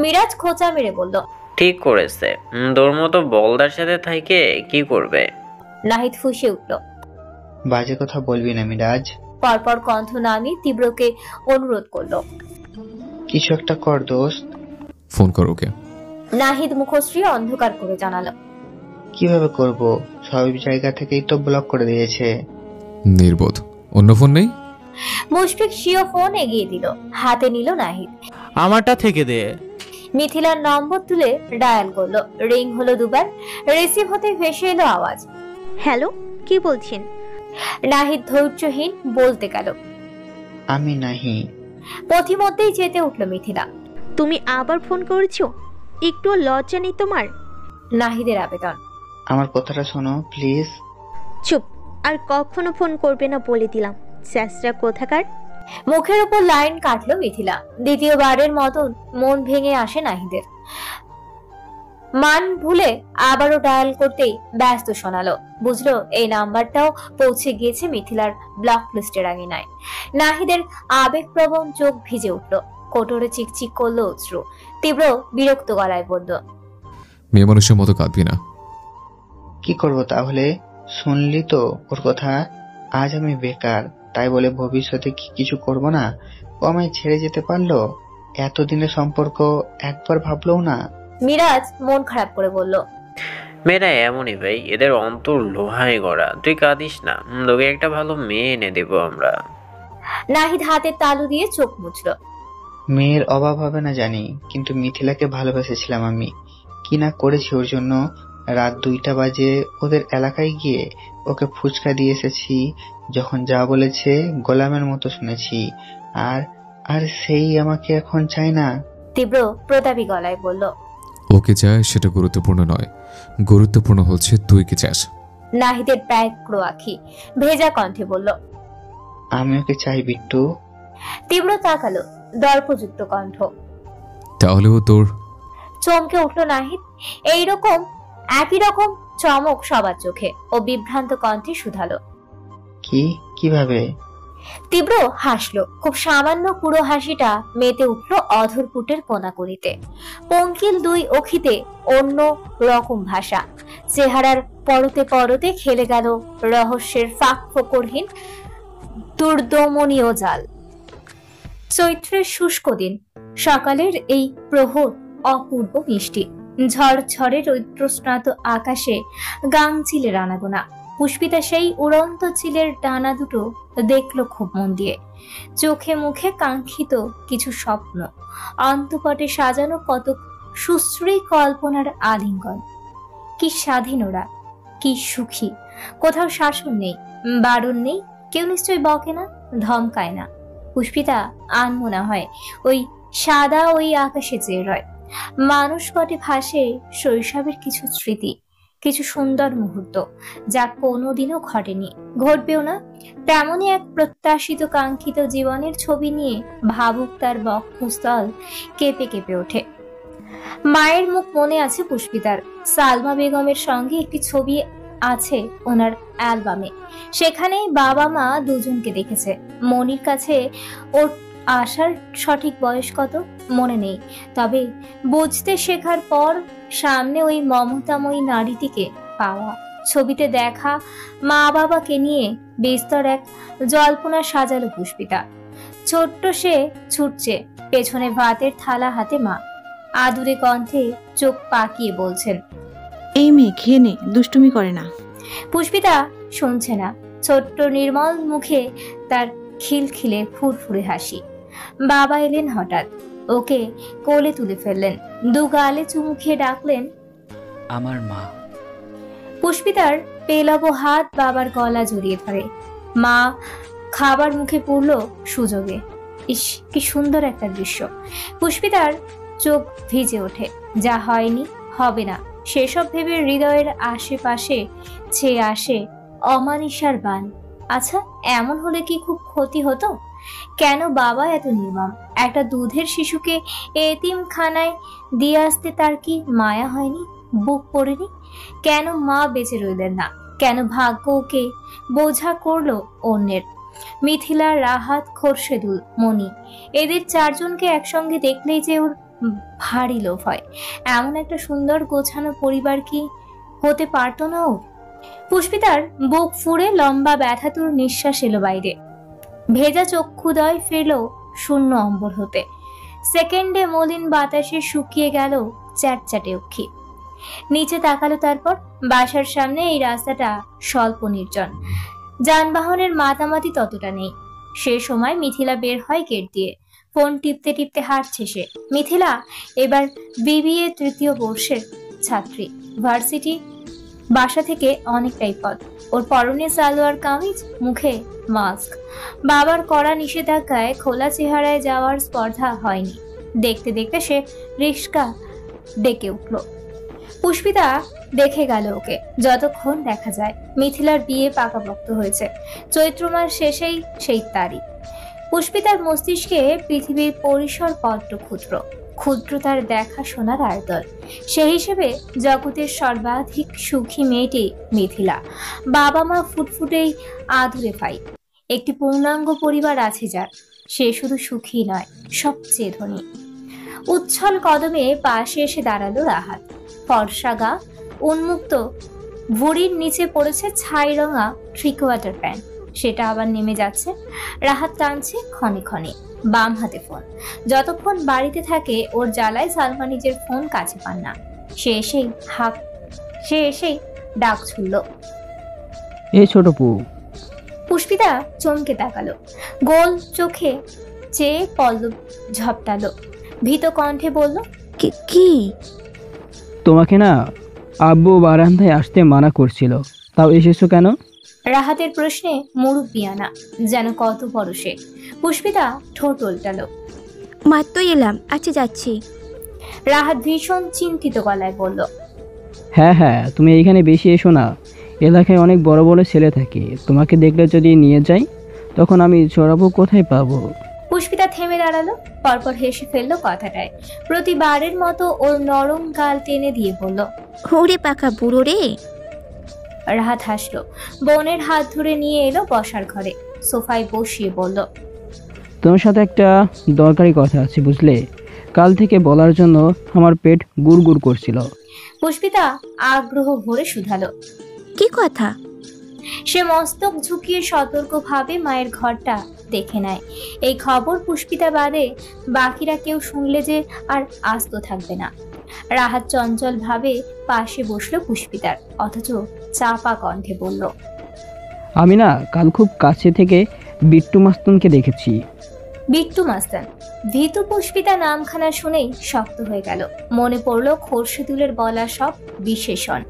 মিরাজ খোঁচা মেরে বলল, ঠিক করেছে, তোর মতো বলদার সাথে থাইকে কি করবে। নাহিদ ফুঁসে উঠল। বাজে কথা বলবি না মিরাজ। পরপর কণ্ঠ নামিয়ে তীব্রকে অনুরোধ করলো, কিছু একটা কর দোস্ত। ফোন কর ওকে। নাহিদ মুখশ্রী অন্ধকার করে জানালো, কিভাবে করব? সব জায়গা থেকেই তো ব্লক করে দিয়েছে। নির্বোধ, অন্য ফোন নেই? মুশফিক সিও ফোন এগিয়ে দিল, হাতে নিল নাহিদ। আমারটা থেকে দে। মিথিলার নম্বর তুলে ডায়াল করলো, রিং হলো দুবার, রিসিভ হতে ভেসে এলো আওয়াজ। হ্যালো, কি বলছেন? নাহিদ ধৈর্যহীন বলতে গেল, আমি নাহি। পথিমধ্যেই যেতে উঠল মিথিলা। তুমি আবার ফোন করেছো? একটু লজ্জা নেই তোমার? নাহিদের আবেদন। আমার কথাটা শোনো প্লিজ। চুপ, আর কখনো ফোন করবে না বলে দিলাম, স্যাসরা কোথাকার। মুখের উপর লাইন কাটলো মিথিলা। দ্বিতীয়বারের মতন মন ভেঙে আসে নাহিদের। মান ভুলে আবারও ডায়াল করতেই ব্যস্ত শোনালো। বুঝলো এই নাম্বারটাও পৌঁছে গিয়েছে মিথিলার ব্লক লিস্টের আঙিনায়। নাহিদের আবেগপ্রবণ চোখ ভিজে উঠল, কোটরে চিকচিক করলো অশ্রু। তীব্র বিরক্ত গলায় বলল, মেয়ে মানুষের মতো কাঁদবি না। কি করব তাহলে? শুনলি তো ওর কথা। আজ আমি বেকার, তাই বলে ভবিষ্যতে কি কিছু করব না? ও আমায় ছেড়ে যেতে পারলো? এতদিনের সম্পর্ক একবার ভাবলও না। মিরাজ মন খারাপ করে বলল, মেয়েরা এমনই ভাই, এদের অন্তর লোহায় গড়া। তুই কাঁদিস না, তোকে একটা ভালো মেয়ে এনে দেবো আমরা। নাহিদ হাতের তালু দিয়ে চোখ মুছল। মেয়ের অভাব হবে না জানি, কিন্তু মিথিলাকে ভালোবেসেছিলাম আমি। কি না করেছি ওর জন্য। রাত 2টা বাজে ওদের এলাকায় গিয়ে ওকে ফুচকা দিয়ে এসেছি। যখন যা বলেছে গোলামের মতো শুনেছি। আর আর সেই আমাকে এখন চায় না। তীব্র প্রতাপী গলায় বলল, ওকে চায় সেটা গুরুত্বপূর্ণ নয়, গুরুত্বপূর্ণ হচ্ছে তুই কি চাস। নাহিদের ব্যগ্র আঁখি ভেজা কণ্ঠে বলল, আমি ওকে চাই বিট্টু। তীব্র তাকালো, দর্পযুক্ত কণ্ঠ। তাহলে ও তোর? চমকে উঠল নাহিদ। এইরকম একই রকম চমক সবার চোখে। ও বিভ্রান্ত কণ্ঠে শুধালো, কিভাবে? তীব্র হাসলো, খুব সামান্য পুরো হাসিটা মেতে উঠল অধরপুটের কোনাকুনিতে। পঙ্কিল দুই অখিতে অন্য রকম ভাষা। চেহারার পরতে পরতে খেলে গেল রহস্যের ফাঁক ফোকরহীন দুর্দমনীয় জাল। চৈত্রের শুষ্ক দিন, সকালের এই প্রহর অপূর্ব মিষ্টি। ঝড়ঝড়ে রৌদ্রস্নাত আকাশে গাংচিলের আনাগোনা। পুষ্পিতা সেই উড়ন্ত চিলের ডানা দুটো দেখলো খুব মন দিয়ে। চোখে মুখে কাঙ্ক্ষিত কিছু স্বপ্ন, অন্তপটে সাজানো কত সুশ্রী কল্পনার আলিঙ্গন। কি স্বাধীন ওরা, কি সুখী। কোথাও শাসন নেই, বারণ নেই, কেউ নিশ্চয় বকে না, ধমকায় না। পুষ্পিতা আনমনা হয় ওই সাদা ওই আকাশে চেয়ে রয়। মানুষ পটে ভাসে শৈশবের কিছু স্মৃতি, কিছু সুন্দর মুহূর্ত, যা কোনোদিনও ঘটেনি, ঘটবেও না। তেমনই এক প্রত্যাশিত কাঙ্ক্ষিত জীবনের ছবি নিয়ে ভাবুক তার বক্ষস্থল কেঁপে কেঁপে ওঠে। মায়ের মুখ মনে আছে পুষ্পিতার। সালমা বেগমের সঙ্গে একটি ছবি আছে ওনার অ্যালবামে। সেখানে বাবা মা দুজনকে দেখেছে। মনির কাছে ওর আসার সঠিক বয়স কত মনে নেই, তবে বুঝতে শেখার পর সামনে ওই মমতাময়ী নারীটিকে পাওয়া, ছবিতে দেখা মা বাবাকে নিয়ে বিস্তর এক জল্পনা সাজালো পুষ্পিতা। ছোট্ট সে ছুটছে, পেছনে ভাতের থালা হাতে মা। আদুরে কণ্ঠে চোখ পাকিয়ে বলছেন, এই মেয়ে খেয়ে নে, দুষ্টুমি করে না। পুষ্পিতা শুনছে না। ছোট্ট নির্মল মুখে তার খিলখিলে ফুরফুরে হাসি। বাবা এলেন হঠাৎ, ওকে কোলে তুলে ফেললেন, দু গালে চুমু খেয়ে ডাকলেন, আমার মা। পুষ্পিতার পেলাবো হাত বাবার গলা জড়িয়ে ধরে। মা খাবার মুখে পড়ল সুযোগে। ইস, কি সুন্দর একটা দৃশ্য। পুষ্পিতার চোখ ভিজে ওঠে। যা হয়নি, হবে না, সেসব ভেবে হৃদয়ের আশেপাশে ছেয়ে আসে অমানিসার বান। আচ্ছা, এমন হলে কি খুব ক্ষতি হতো? কেন বাবা এত নির্মম? একটা দুধের শিশুকে এতিমখানায় দিয়ে আসতে তার কি মায়া হয়নি, বুক পড়েনি? কেন মা বেঁচে রইলেন না? কেন ভাগ্য ওকে বোঝা করলো অন্যের? মিথিলা, রাহাত, খোরশেদুল, মনি, এদের চারজনকে একসঙ্গে দেখলেই যে ওর ভারী লোভ হয়। এমন একটা সুন্দর গোছানো পরিবার কি হতে পারতো না ওর? পুষ্পিতার বুক ফুঁড়ে লম্বা ব্যথাতুর নিঃশ্বাস এলো বাইরে। ভেজা চক্ষুদয় ফেরল শূন্য অম্বর হতে। সেকেন্ডে মলিন বাতাসে শুকিয়ে গেল চ্যাটচ্যাটে অক্ষি। নিচে তাকালো, তারপর বাসার সামনে এই রাস্তাটা স্বল্প নির্জন, যানবাহনের মাতামাতি ততটা নেই। সে সময় মিথিলা বের হয় গেট দিয়ে। ফোন টিপতে টিপতে হাঁটছে সে। মিথিলা এবার বিবিএ তৃতীয় বর্ষের ছাত্রী। ভার্সিটি বাসা থেকে অনেকটাই পথ। ওর পরনে সালোয়ার কামিজ, মুখে মাস্ক। বাবার কড়া নিষেধাজ্ঞায় খোলা চেহারায় যাওয়ার স্পর্ধা হয়নি। দেখতে দেখতে সে রিস্কা ডেকে উঠল। পুষ্পিতা দেখে গেল ওকে। যতক্ষণ দেখা যায় মিথিলার বিয়ে পাকাপোক্ত হয়েছে। চৈত্র মাস শেষেই সেই তারিখ। পুষ্পিতার মস্তিষ্কে পৃথিবীর পরিসর বড্ড ক্ষুদ্র। ক্ষুদ্র তার দেখা শোনার আয়তন। সেই হিসেবে জগতের সর্বাধিক সুখী মেয়েটি মিথিলা। বাবা মা ফুটফুটেই আদুরে ভাই। একটি পূর্ণাঙ্গ পরিবার আছে যার। সে শুধু সুখী নয়, সবচেয়ে ধনী। উচ্ছল কদমে পাশে এসে দাঁড়ালো রাহাত। ফর্সা গা, উন্মুক্ত ভুঁড়ির নিচে পড়েছে ছাই রঙা থ্রি-কোয়ার্টার প্যান্ট। সেটা আবার নেমে যাচ্ছে। রাহাত টানছে ক্ষণে ক্ষণে। বাম হাতে ফোন। যতক্ষণ বাড়িতে থাকে ওর জ্বালায় সালমা নিজের ফোন কাছে পান না। সে এসেই ডাক ছুড়ল, এই ছোট পু। পুষ্পিতা চমকে তাকালো। গোল চোখে চেয়ে পল্লব ঝপটালো। ভীত কণ্ঠে বলল, কি? তোমাকে না আব্বু বারান্দায় আসতে মানা করছিল, তাও এসেছো কেন? রাহাতের প্রশ্নে মুরুব্বিয়ানা যেন কত বড় সে। পুষ্পিতা ঠোঁট উল্টালো। মাত্র এলাম, আচ্ছা যাচ্ছি। রাহাত ভীষণ চিন্তিত গলায় বলল, হ্যাঁ, তুমি এইখানে বেশি এসো না। এলাকায় অনেক বড় বড় ছেলে থাকে, তোমাকে দেখলে যদি নিয়ে যাই তখন আমি চড়াবো কোথায় পাবো? পুষ্পিতা থেমে দাঁড়ালো। পরপর হেসে ফেললো কথাটায়। প্রতিবারের মতো ওর নরম গাল টেনে দিয়ে বলল, ওরে পাকা বুড়ো রে। রাহাত হাসলো। বোনের হাত ধরে নিয়ে এলো বসার ঘরে। সোফায় বসিয়ে বলল, তোমার সাথে একটা দরকারি কথা আছে বুঝলে। কাল থেকে বলার জন্য আমার পেট গুড়গুড় করছিল। পুষ্পিতা আগ্রহ ভরে শুধালো, কি কথা? সে মস্তক ঝুঁকিয়ে সতর্কভাবে মায়ের ঘরটা দেখে নেয়। এই খবর পুষ্পিতা বাদে বাকিরা কেউ শুনলে যে আর আস্ত থাকবে না। রাহাত চঞ্চল ভাবে পাশে বসলো পুষ্পিতার, অথচ চাপা কণ্ঠে বলল, আমি না কাল খুব কাছে থেকে বিট্টু মাস্তুনকে দেখেছি। বিট্টু মাস্তান। ভীতু পুষ্পিতা নামখানা শুনেই শক্ত হয়ে গেল। মনে পড়ল খোরশেদুলের বলা সব বিশেষণ।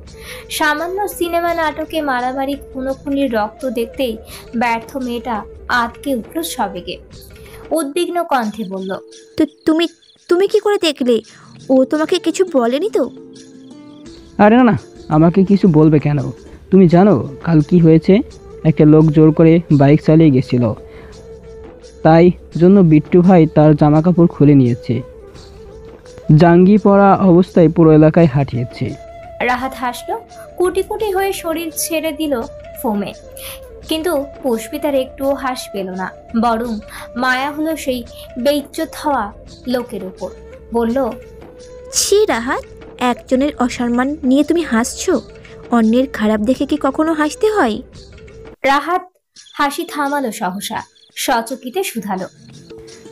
সামান্য সিনেমা নাটকে মারামারি খুনোখুনির রক্ত দেখতেই ব্যর্থ মেয়েটা আটকে উঠল সবেগে। উদ্বিগ্ন কণ্ঠে বলল, তো তুমি কি করে দেখলে? ও তোমাকে কিছু বলেনি তো? আরে না, আমাকে কিছু বলবে কেন? তুমি জানো কাল কি হয়েছে? একটা লোক জোর করে বাইক চালিয়ে গেছিল, তাই জন্য বিট্টু ভাই তার জামা কাপড় খুলে নিয়েছে, জাঙ্গি পরা অবস্থায় পুরো এলাকায় হাঁটিয়েছে। রাহাত হাসলো। কুটি কুটি হয়ে শরীর ছেড়ে দিল ফোমে। কিন্তু পুষ্পিতার একটুও হাস পেল না, বরং মায়া হলো সেই বেইজ্জত হওয়া লোকের উপর। বলল, ছি রাহাত, একজনের অসম্মান নিয়ে তুমি হাসছো? অন্যের খারাপ দেখে কি কখনো হাসতে হয়? রাহাত হাসি থামালো সহসা, সচকিতে শুধালো,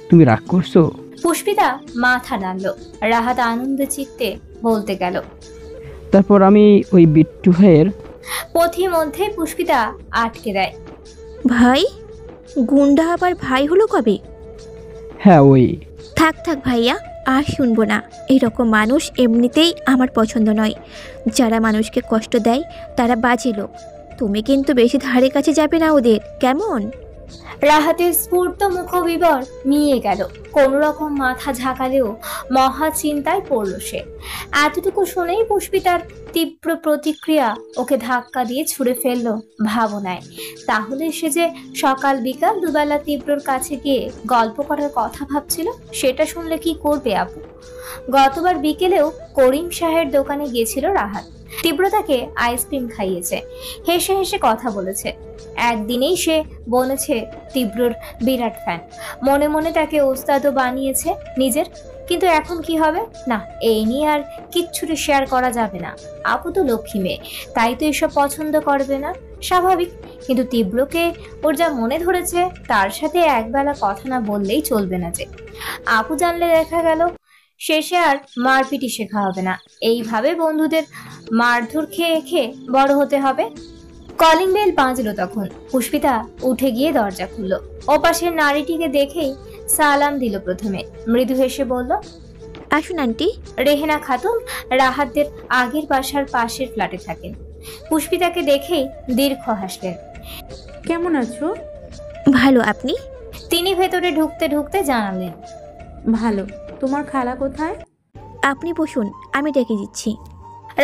তুমি রাগ করছো? পুষ্পিতা মাথা নাড়ল। রাহাত আনন্দ চিত্তে বলতে গেল, তারপর আমি ওই বিট্টু ভাইয়ের পথি মধ্যে পুষ্পিতা আটকে দেয়। ভাই? গুন্ডা আবার ভাই হলো কবে? হ্যাঁ ওই। থাক ভাইয়া, আর শুনবো না। এরকম মানুষ এমনিতেই আমার পছন্দ নয়। যারা মানুষকে কষ্ট দেয় তারা বাজে লোক। তুমি কিন্তু বেশি ধারে কাছে যাবে না ওদের, কেমন? রাহাতের স্ফূর্ত মুখবিবর মিয়ে গেল। কোন রকম মাথা ঝাঁকালেও মহা চিন্তায় পড়ল সে। এতটুকু শুনেই পুষ্পিতার তীব্র প্রতিক্রিয়া ওকে ধাক্কা দিয়ে ছুঁড়ে ফেলল ভাবনায়। তাহলে সে যে সকাল বিকাল দুবেলা তীব্রর কাছে গিয়ে গল্প করার কথা ভাবছিল, সেটা শুনলে কি করবে আপু? গতবার বিকেলেও করিম শাহের দোকানে গিয়েছিল রাহাত। তীব্র তাকে আইসক্রিম খাইয়েছে, হেসে হেসে কথা বলেছে। একদিনেই সে বনেছে তীব্রর বিরাট ফ্যান। মনে মনে তাকে ওস্তাদও বানিয়েছে নিজের। কিন্তু এখন কি হবে? না, এই নিয়ে আর কিচ্ছুটি শেয়ার করা যাবে না। আপু তো লক্ষ্মী মেয়ে, তাই তো এসব পছন্দ করবে না, স্বাভাবিক। কিন্তু তীব্রকে ওর যা মনে ধরেছে, তার সাথে একবেলা কথা না বললেই চলবে না যে। আপু জানলে দেখা গেল শেষে আর মারপিটি শেখা হবে না, এইভাবে বন্ধুদের মারধর খেয়ে খেয়ে বড় হতে হবে। কলিং বেল বাজলো তখন। পুষ্পিতা উঠে গিয়ে দরজা খুললো। ওপাশের নারীটিকে দেখেই সালাম দিল প্রথমে, মৃদু হেসে বলল, আসুন আন্টি। রেহেনা খাতুন রাহাতদের আগের বাসার পাশের ফ্ল্যাটে থাকেন। পুষ্পিতাকে দেখেই দীর্ঘ হাসলেন। কেমন আছো? ভালো, আপনি? তিনি ভেতরে ঢুকতে ঢুকতে জানালেন, ভালো। তোমার খালা কোথায়? আপনি বসুন, আমি ডেকে দিচ্ছি।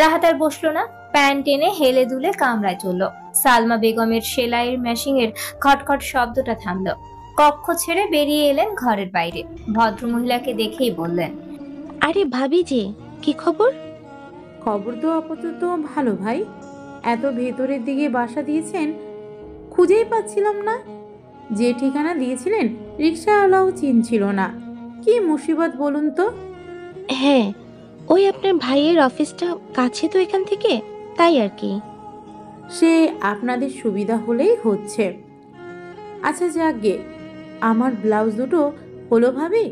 রাহাত আর বসলো না, প্যান্ট টেনে হেলে দুলে কামরায় চলল। সালমা বেগমের সেলাইয়ের মেশিনের খটখট শব্দটা থামলো। কক্ষ ছেড়ে বেরিয়ে এলেন ঘরের বাইরে। ভদ্রমহিলাকে দেখেই বললেন, আরে ভাবি যে, কি খবর? খবর তো আপাতত ভালো ভাই। এত ভেতরের দিকে বাসা দিয়েছেন, খুঁজেই পাচ্ছিলাম না। যে ঠিকানা দিয়েছিলেন রিক্সাওয়ালাও চিনছিল না। কি মুসিবত বলুন তো। হ্যাঁ, ওই আপনার ভাইয়ের অফিসটা কাছে তো এখান থেকে, তাই আর কি। সে আপনাদের সুবিধা হলেই হচ্ছে। আচ্ছা যাকগে, আমার ব্লাউজ দুটো হলো ভাবি?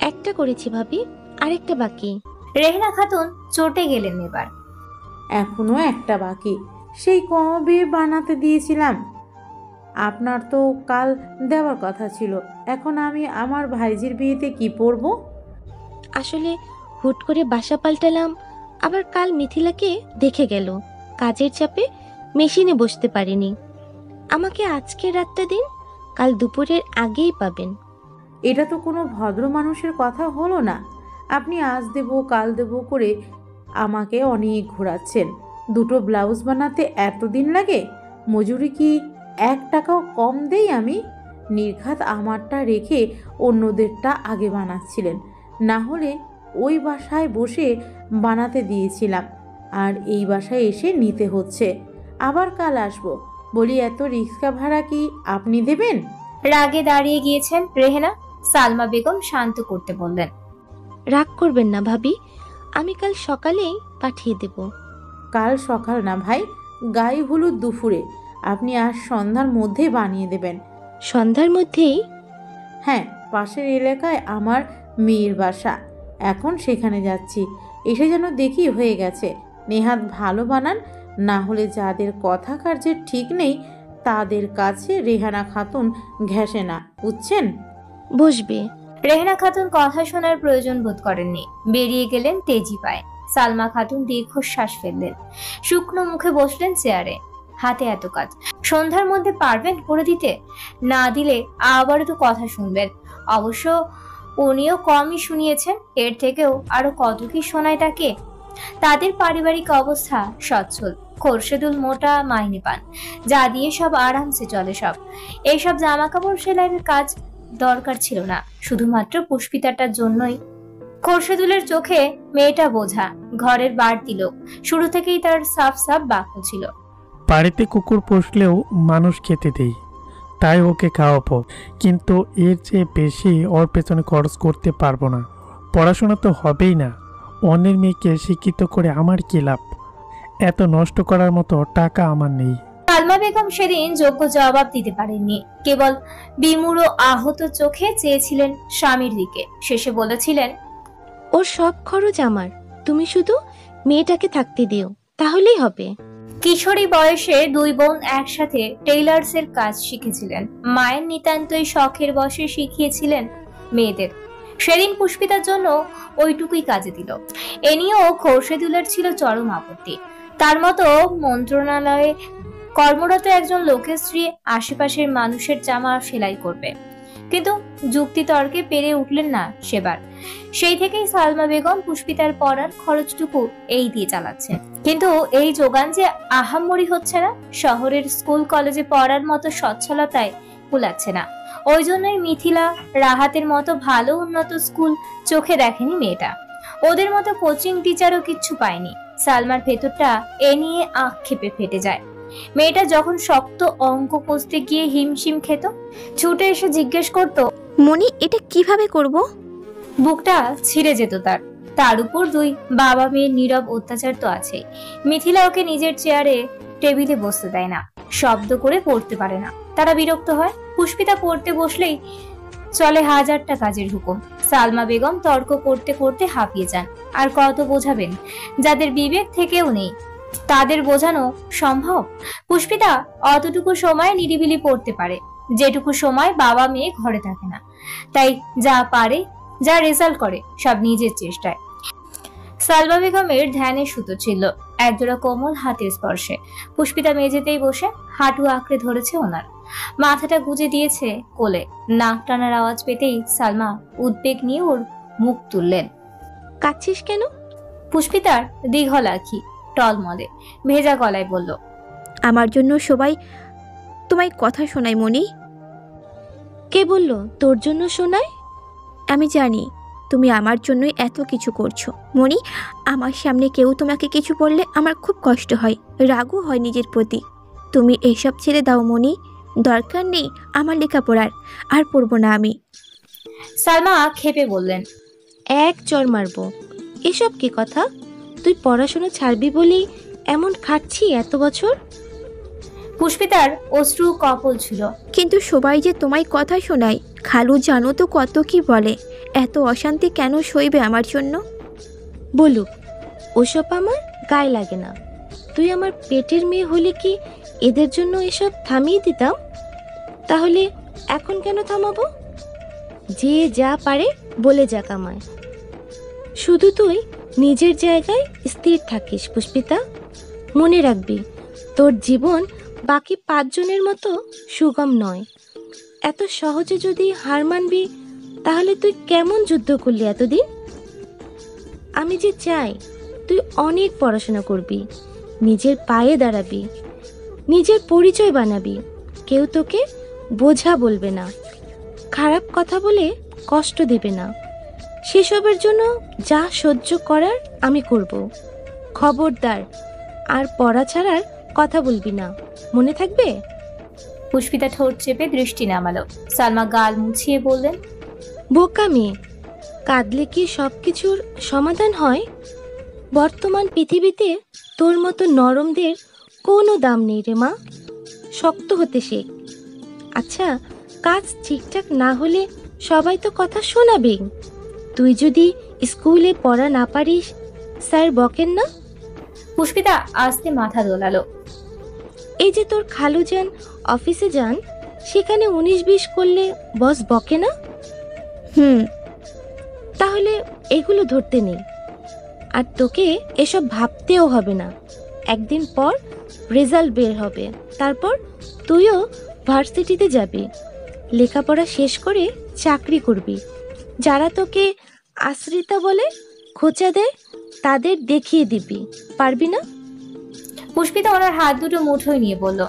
একটা করেছি ভাবি, আরেকটা বাকি। রেহেনা খাতুন চটে গেলেন এবার। এখনো একটা বাকি, সেই কবে বানাতে দিয়েছিলাম। আপনার তো কাল দেওয়ার কথা ছিল। এখন আমি আমার ভাইজির বিয়েতে কি পরবো? আসলে হুট করে বাসা পাল্টালাম, আবার কাল মিথিলাকে দেখে গেল, কাজের চাপে মেশিনে বসতে পারিনি। আমাকে আজকের রাতটা দিন, কাল দুপুরের আগেই পাবেন। এটা তো কোনো ভদ্র মানুষের কথা হলো না। আপনি আজ দেবো কাল দেবো করে আমাকে অনেক ঘোরাচ্ছেন। দুটো ব্লাউজ বানাতে এতদিন লাগে? মজুরি কি 1 টাকাও কম দেই আমি? নির্ঘাত আমারটা রেখে অন্যদেরটা আগে বানাচ্ছিলেন, না হলে ওই বাসায় বসে বানাতে দিয়েছিলাম, আর এই বাসায় এসে নিতে হচ্ছে। আবার কাল আসবো বলি, এত রিক্সা ভাড়া কি আপনি দেবেন? রাগে দাঁড়িয়ে গিয়েছেন রেহেনা। সালমা বেগম শান্ত করতে বললেন, রাগ করবেন না ভাবি, আমি কাল সকালেই পাঠিয়ে দেব। কাল সকাল না ভাই, গায়ে হলুদ দুপুরে। আপনি আজ সন্ধ্যার মধ্যে বানিয়ে দেবেন। সন্ধ্যার মধ্যেই? হ্যাঁ, পাশের এলাকায় আমার মেয়ের বাসা, এখন সেখানে যাচ্ছি। এসে যেন দেখি হয়ে গেছে। নেহাত ভালো বানান, না হলে যাদের কথা কার্যের ঠিক নেই তাদের কাছে রেহানা খাতুন ঘেঁষে না, বুঝছেন? বসবে। রেহেনা খাতুন কথা শোনার প্রয়োজন বোধ করেননি, বেরিয়ে গেলেন তেজি পায়ে। সালমা খাতুন দীর্ঘশ্বাস ফেললেন, শুকনো মুখে বসলেন চেয়ারে। হাতে এত কাজ, সন্ধ্যার মধ্যে পারবেন করে দিতে? না দিলে আবারও তো কথা শুনবেন। অবশ্য উনিও কমই শুনিয়েছেন, এর থেকেও আরো কত কি শোনায় তাকে। তাদের পারিবারিক অবস্থা সচ্ছল। খোরশেদুল মোটা মাইনে পান, যা দিয়ে সব আরামসে চলে। সব এইসব জামা কাপড় সেলাইয়ের কাজ দরকার ছিল না, শুধুমাত্র পুষ্পিতাটার জন্যই। খোরশেদুলের চোখে মেয়েটা বোঝা, ঘরের বাড়তি লোক। শুরু থেকেই তার সাফ সাফ বাক্য ছিল, বাড়িতে কুকুর পুষলেও মানুষ খেতে দেই, তাই ওকে খাওয়াবো, কিন্তু এর চেয়ে বেশি ওর পেছনে খরচ করতে পারবো না। পড়াশোনা তো হবেই না, অন্যের মেয়েকে শিক্ষিত করে আমার কি লাভ? এত নষ্ট করার মতো টাকা আমার নেই। সালমা বেগম সেদিন যোগ্য জবাব দিতে পারেননি, কেবল বিমূঢ় আহত চোখে চেয়েছিলেন স্বামীর দিকে। শেষে বলেছিলেন, ওর সব খরচ আমার, তুমি শুধু মেয়েটাকে থাকতে দিও, তাহলেই হবে। কিশোরী বয়সে দুই বোন একসাথে টেইলার্সের কাজ শিখেছিলেন। মায়ের নিতান্তই শখের বশে শিখিয়েছিলেন মেয়েদের। সেদিন পুষ্পিতার জন্য ওইটুকুই কাজে দিল। এ নিয়েও খোরশেদুলের ছিল চরম আপত্তি। তার মতো মন্ত্রণালয়ে কর্মরত একজন লোকের স্ত্রী আশেপাশের মানুষের জামা সেলাই করবে, কিন্তু যুক্তিতর্কে পেরে উঠলেন না সেবার। সেই থেকেই সালমা বেগম পুষ্পিতার পড়ার খরচটুকু এই দিয়ে চালাচ্ছেন। কিন্তু এই যোগান যে আহাম্মরি হচ্ছে না, শহরের স্কুল কলেজে পড়ার মতো সচ্ছলতায় কুলাচ্ছে না। ওই জন্যই মিথিলা রাহাতের মতো ভালো উন্নত স্কুল চোখে দেখেনি মেয়েটা। ওদের মতো কোচিং টিচারও কিচ্ছু পায়নি। সালমার ভেতরটা এ নিয়ে আক্ষেপে ফেটে যায়। মেয়েটা যখন শক্ত অঙ্ক কষতে গিয়ে হিমশিম খেত, ছুটে এসে জিজ্ঞেস করত, মনি, এটা কিভাবে করব? বুকটা ছিঁড়ে যেত তার। তার উপর দুই বাবা মেয়ের নীরব অত্যাচার তো আছেই। মিথিলা ওকে নিজের চেয়ারে টেবিলে বসতে দেয় না, শব্দ করে পড়তে পারে না। তারা বিরক্ত হয়। পুষ্পিতা পড়তে বসলেই চলে হাজারটা কাজের হুকুম। সালমা বেগম তর্ক করতে করতে হাঁপিয়ে যান। আর কত বোঝাবেন? যাদের বিবেক থেকেও নেই তাদের বোঝানো সম্ভব? পুষ্পিতা অতটুকু সময় নিরিবিলি পড়তে পারে, যেটুকু সময় বাবা মেয়ে ঘরে থাকে না। তাই যা পারে, যা রেজাল্ট করে, সব নিজের চেষ্টায়। সালমা বেগমের ধ্যানে সুতো ছিল একজোড়া কোমল হাতের স্পর্শে। পুষ্পিতা মেঝেতেই বসে হাঁটু আঁকড়ে ধরেছে ওনার, মাথাটা গুজে দিয়েছে কোলে। নাক টানার আওয়াজ পেতেই সালমা উদ্বেগ নিয়ে ওর মুখ তুললেন। কাঁদছিস কেন? পুষ্পিতার দীঘল আঁখি টলমলে, ভেজা গলায় বলল, আমার জন্য সবাই তোমায় কথা শোনায় মনি। কে বলল তোর জন্য শোনায়? আমি জানি তুমি আমার জন্যই এত কিছু করছো মনি। আমার সামনে কেউ তোমাকে কিছু বললে আমার খুব কষ্ট হয়, রাগও হয় নিজের প্রতি। তুমি এসব ছেড়ে দাও মনি, দরকার নেই আমার লেখাপড়ার, আর পড়বো না আমি। সালমা খেপে বললেন, এক চর মারবো। এসব কি কথা? তুই পড়াশোনা ছাড়বি বলেই এমন খাটছি এত বছর। পুষ্পিতার অশ্রু কপল ছিল। কিন্তু সবাই যে তোমায় কথা শোনায়, খালু জানো তো কত কি বলে। এত অশান্তি কেন সইবে আমার জন্য? বলুক, ওসব আমার গায়ে লাগে না। তুই আমার পেটের মেয়ে হলে কি এদের জন্য এসব থামিয়ে দিতাম? তাহলে এখন কেন থামাবো? যে যা পারে বলে যাক আমায়। শুধু তুই নিজের জায়গায় স্থির থাকিস পুষ্পিতা। মনে রাখবি, তোর জীবন বাকি 5 জনের মতো সুগম নয়। এত সহজে যদি হার মানবি, তাহলে তুই কেমন যুদ্ধ করলি এতদিন? আমি যে চাই তুই অনেক পড়াশোনা করবি, নিজের পায়ে দাঁড়াবি, নিজের পরিচয় বানাবি। কেউ তোকে বোঝা বলবে না, খারাপ কথা বলে কষ্ট দেবে না। সেসবের জন্য যা সহ্য করার আমি করব। খবরদার আর পড়া ছাড়ার কথা বলবি না, মনে থাকবে? পুষ্পিতা ঠোঁট চেপে দৃষ্টি নামালো। সালমা গাল মুছিয়ে বললেন, বোকা মেয়ে, কাঁদলে কি সব কিছুর সমাধান হয়? বর্তমান পৃথিবীতে তোর মতো নরমদের কোনো দাম নেই রে মা। শক্ত হতে শেখ। আচ্ছা, কাজ ঠিকঠাক না হলে সবাই তো কথা শোনাবে। তুই যদি স্কুলে পড়া না পারিস, স্যার বকেন না? পুষ্পিতা আস্তে মাথা দোলালো। এই যে তোর খালু যান অফিসে যান, সেখানে 19-20 করলে বস বকে না? তাহলে এগুলো ধরতে নেই। আর তোকে এসব ভাবতেও হবে না। একদিন পর রেজাল্ট বের হবে, তারপর তুইও ভার্সিটিতে যাবি, লেখাপড়া শেষ করে চাকরি করবি। যারা তোকে আশ্রিতা বলে, খোঁচা দেয়, তাদের দেখিয়ে দিবি। পারবি না? পুষ্পিতা ওনার হাত দুটো মুঠোয় নিয়ে বলল,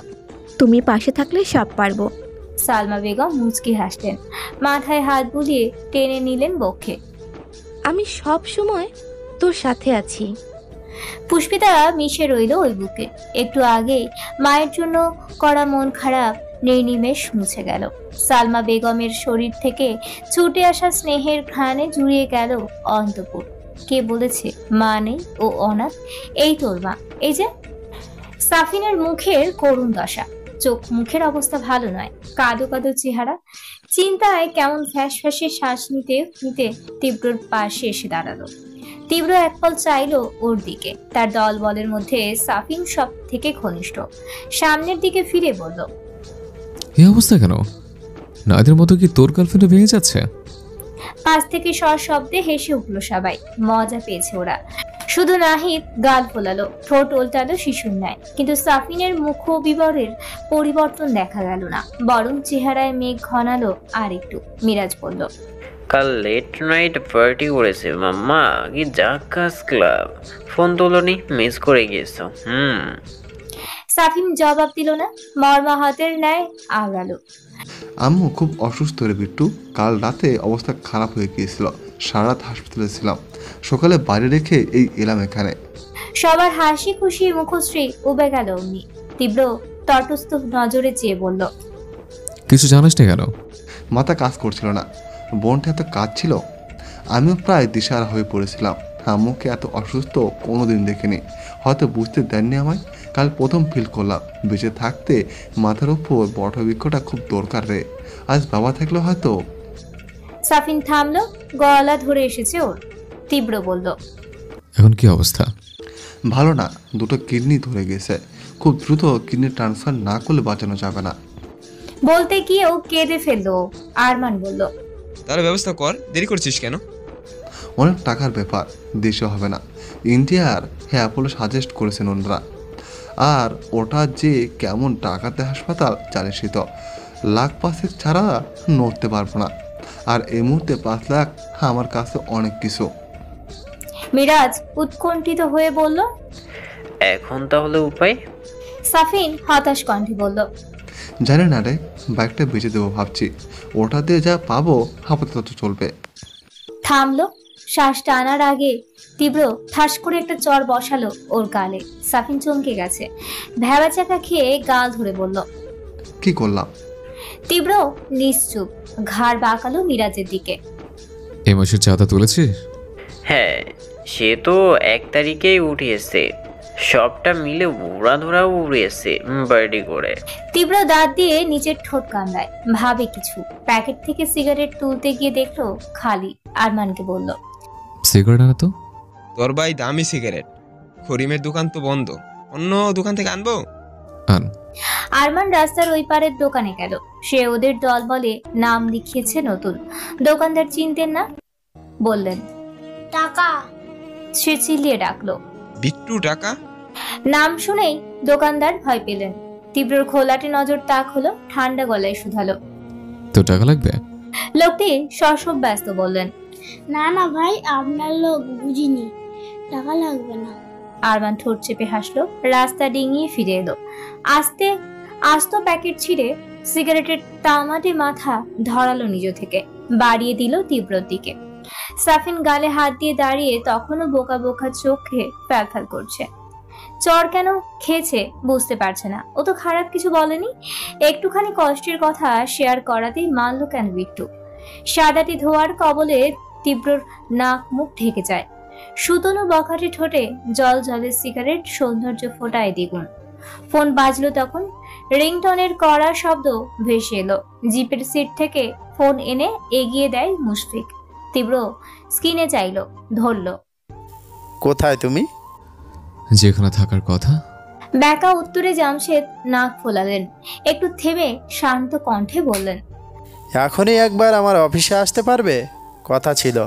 তুমি পাশে থাকলে সব পারবো। সালমা বেগম মুচকি হাসলেন, মাথায় হাত বুলিয়ে টেনে নিলেন বক্ষে। আমি সব সময় তোর সাথে আছি। পুষ্পিতা মিশে রইল ওই বুকে। একটু আগেই মায়ের জন্য করা মন খারাপ নির্নিমেষ মুছে গেল। সালমা বেগমের শরীর থেকে ছুটে আসা স্নেহের ঘ্রাণে জুড়িয়ে গেল অন্তপুর। কে বলেছে মা নেই ও অনাথ? এই তোর মা। এই যে সাফিনের মুখের করুণ দশা, চোখ মুখের অবস্থা ভালো নয়, কাদো কাদো চেহারা। চিন্তায় কেমন ফ্যাস ফ্যাসে শ্বাস নিতে নিতে তীব্রর পাশে এসে দাঁড়ালো। তীব্র এক পল চাইলো ওর দিকে। তার দল বলের মধ্যে সাফিন সব থেকে ঘনিষ্ঠ। সামনের দিকে ফিরে বলল, এই অবস্থা কেন? নাদের মতো কি তোর গার্লফ্রেন্ডে ভেঙে যাচ্ছে? পাশ থেকে শব্দে হেসে উঠল সবাই। মজা পেয়েছে ওরা। শুধু নাহিদ গাল ফোলালো, ঠোঁট উল্টালো শিশুর ন্যায়। কিন্তু সাফিনের মুখ বিবরের পরিবর্তন দেখা গেল না, বরং চেহারায় মেঘ ঘনালো আর একটু। মিরাজ বলল, কাল লেট নাইট পার্টি করেছে মাম্মা, কি জাকাস ক্লাব। ফোন তোলনি, মিস করে গিয়েছো। সাফিন জবাব দিল না, মর্মাহতের ন্যায় আওড়ালো, আম্মু খুব অসুস্থ রে বিট্টু। কাল রাতে অবস্থা খারাপ হয়ে গিয়েছিল, সারা রাত হাসপাতালে ছিলাম, সকালে বাইরে রেখে এই এলাম এখানে। সবার হাসি খুশি মুখশ্রী উবে গেল অমনি। তীব্র তটস্থ নজরে চেয়ে বলল, কিছু জানিস না কেন? মাথা কাজ করছিল না, বোনটা এত কাজ ছিল। আমিও প্রায় দিশাহারা হয়ে পড়েছিলাম। আম্মুকে এত অসুস্থ কোনোদিন দেখিনি, হয়তো বুঝতে দেননি আমায়। কাল প্রথম ফিল করলাম বেঁচে থাকতে মাথার উপর বটবৃক্ষটা খুব দরকার রে। আজ বাবা থাকলে হয়তো। সাফিন থামলো, গলা ধরে এসেছে ওর। তীব্র বলল, এখন কি অবস্থা? ভালো না, দুটো কিডনি ধরে গেছে। খুব দ্রুত কিডনি ট্রান্সফার না করলে বাঁচানো যাবে না। বলতে গিয়েও কেঁদে ফেললো। আরমান বলল, তাহলে ব্যবস্থা কর, দেরি করছিস কেন? অনেক টাকার ব্যাপার, দেশে হবে না। ইন্ডিয়ার অ্যাপোলো সাজেস্ট করেছেন ওনারা। আর ওটা যে কেমন টাকাতে হাসপাতাল জানিসই তো, লাখ 5 ছাড়া নড়তে পারবো না। আর এই মুহূর্তে 5 লাখ আমার কাছে অনেক কিছু। মিরাজ উৎকণ্ঠিত হয়ে বলল, এখন তাহলে উপায়? সাফিন হতাশ কণ্ঠে বলল, জানি না রে, বাইকটা বেচে দেবো ভাবছি। ওটা দিয়ে যা পাবো আপাতত চলবে। থামলো। শ্বাস টানার আগে তীব্র ঠাস করে একটা চর বসালো ওর গালে। সাফিন চমকে গেছে, ভেবা চাকা খেয়ে গাল ধরে বলল, কি করলাম? তীব্র নিশ্চুপ, ঘাড় বাঁকালো মিরাজের দিকে। এই মাসের চাঁদা তুলেছিস? হ্যাঁ, সে তো 1 তারিখেই উঠিয়েছে। সবটা মিলে উড়াধুরা উড়িয়েছে বাড়ি করে। তীব্র দাঁত দিয়ে নিচের ঠোঁট কামড়ায়, ভাবে কিছু। প্যাকেট থেকে সিগারেট তুলতে গিয়ে দেখলো খালি। আরমানকে বলল, সিগারেট আনা তো। তোর ভাই দামি সিগারেট, করিমের দোকান তো বন্ধ, অন্য দোকান থেকে আনবো। আন। আরমান রাস্তার ওই পারের দোকানে গেল। সে ওদের দল বলে নাম লিখিয়েছে নতুন। দোকানদার চিনতেন না, বললেন, টাকা। সে চিল্লিয়ে ডাকলো, বিট্টু টাকা। নাম শুনেই দোকানদার ভয় পেলেন। তীব্রর খোলাটে নজর তাক হলো, ঠান্ডা গলায় শুধালো, তো টাকা লাগবে? লোকটি সসব ব্যস্ত বললেন, না না ভাই, আপনার লোক বুঝিনি, টাকা লাগবে না। আরমান ঠোঁট চেপে হাসলো, রাস্তা ডিঙিয়ে ফিরে এলো। আস্ত প্যাকেট ছিঁড়ে সিগারেটের তামাটে মাথা ধরালো নিজ থেকে, বাড়িয়ে দিল তীব্রর দিকে। সাফিন গালে হাত দিয়ে দাঁড়িয়ে তখনও বোকা বোকা চোখে ফ্যালফ্যাল করছে। চর কেন খেয়েছে বুঝতে পারছে না। ও তো খারাপ কিছু বলেনি। একটুখানি কষ্টের কথা শেয়ার করাতেই মানলো কেন বিট্টু? সাদাটি ধোয়ার কবলে তীব্রর নাক মুখ ঢেকে যায়। সুতনু বখাটে ঠোঁটে জল জলের সিগারেট সৌন্দর্য ফোটায় দ্বিগুণ। ফোন বাজলো তখন। রিংটনের কড়া শব্দ ভেসে এলো। জিপের সিট থেকে ফোন এনে এগিয়ে দেয় মুশফিক। তীব্র স্ক্রিনে চাইলো, ধরলো। কোথায় তুমি? যেখানে থাকার কথা। ব্যাকা উত্তরে জামশেদ নাক ফোলালেন। একটু থেমে শান্ত কণ্ঠে বললেন, এখনই একবার আমার অফিসে আসতে পারবে? কথা ছিল।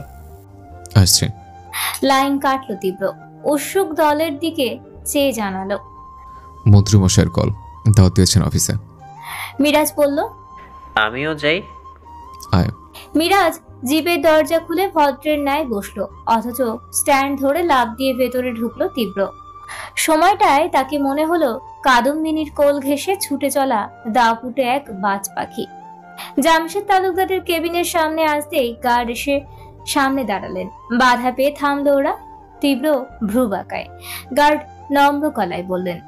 আসছে। লাইন কাটলো তীব্র। উৎসুক দলের দিকে চেয়ে জানালো, মন্ত্রীমশাইয়ের কল, দাওয়াত দিয়েছেন অফিসে। মিরাজ বলল, আমিও যাই। আয়। মিরাজ জিপের দরজা খুলে ভদ্রের ন্যায় বসলো, অথচ স্ট্যান্ড ধরে লাফ দিয়ে ভেতরে ঢুকলো তীব্র। সময়টায় তাকে মনে হলো কাদম্বিনীর কোল ঘেঁষে ছুটে চলা দাপুটে এক বাজ পাখি। জামশেদ তালুকদারের কেবিনের সামনে আসতেই গার্ড এসে সামনে দাঁড়ালেন। বাধা পেয়ে থামলো ওরা। তীব্র ভ্রু বাঁকায়। গার্ড নম্র গলায় বললেন,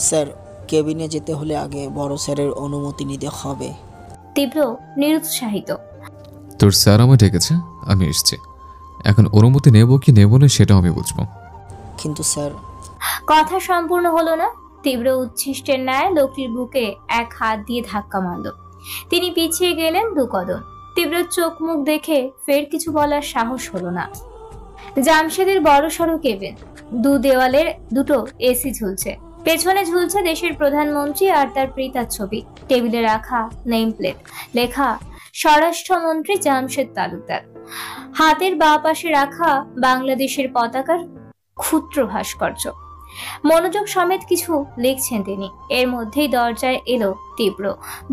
স্যার, কেবিনে যেতে হলে আগে বড় স্যারের অনুমতি নিতে হবে। তীব্র নিরুৎসাহিত। তোর স্যার আমায় ডেকেছে, আমি এসছি। এখন অনুমতি নেব কি নেব না সেটাও আমি বুঝবো। কিন্তু স্যার। কথা সম্পূর্ণ হলো না। তীব্র উচ্ছিষ্টের ন্যায় লোকটির বুকে এক হাত দিয়ে ধাক্কা মারল। তিনি পিছিয়ে গেলেন 2 কদম। তীব্র চোখ মুখ দেখে ফের কিছু বলার সাহস হলো না। জামশেদের বড় সড়ো কেবিন, 2 দেওয়ালের 2টো এসি ঝুলছে। পেছনে ঝুলছে দেশের প্রধানমন্ত্রী আর তার পিতার ছবি। টেবিলে রাখা নেম প্লেট, লেখা স্বরাষ্ট্রমন্ত্রী জামশেদ তালুকদার। হাতের বাঁ পাশে রাখা বাংলাদেশের পতাকার ক্ষুদ্র ভাস্কর্য। মনোযোগ সমেত কিছু লিখছেন তিনি। এর মধ্যেই দরজায় এলো তীব্র।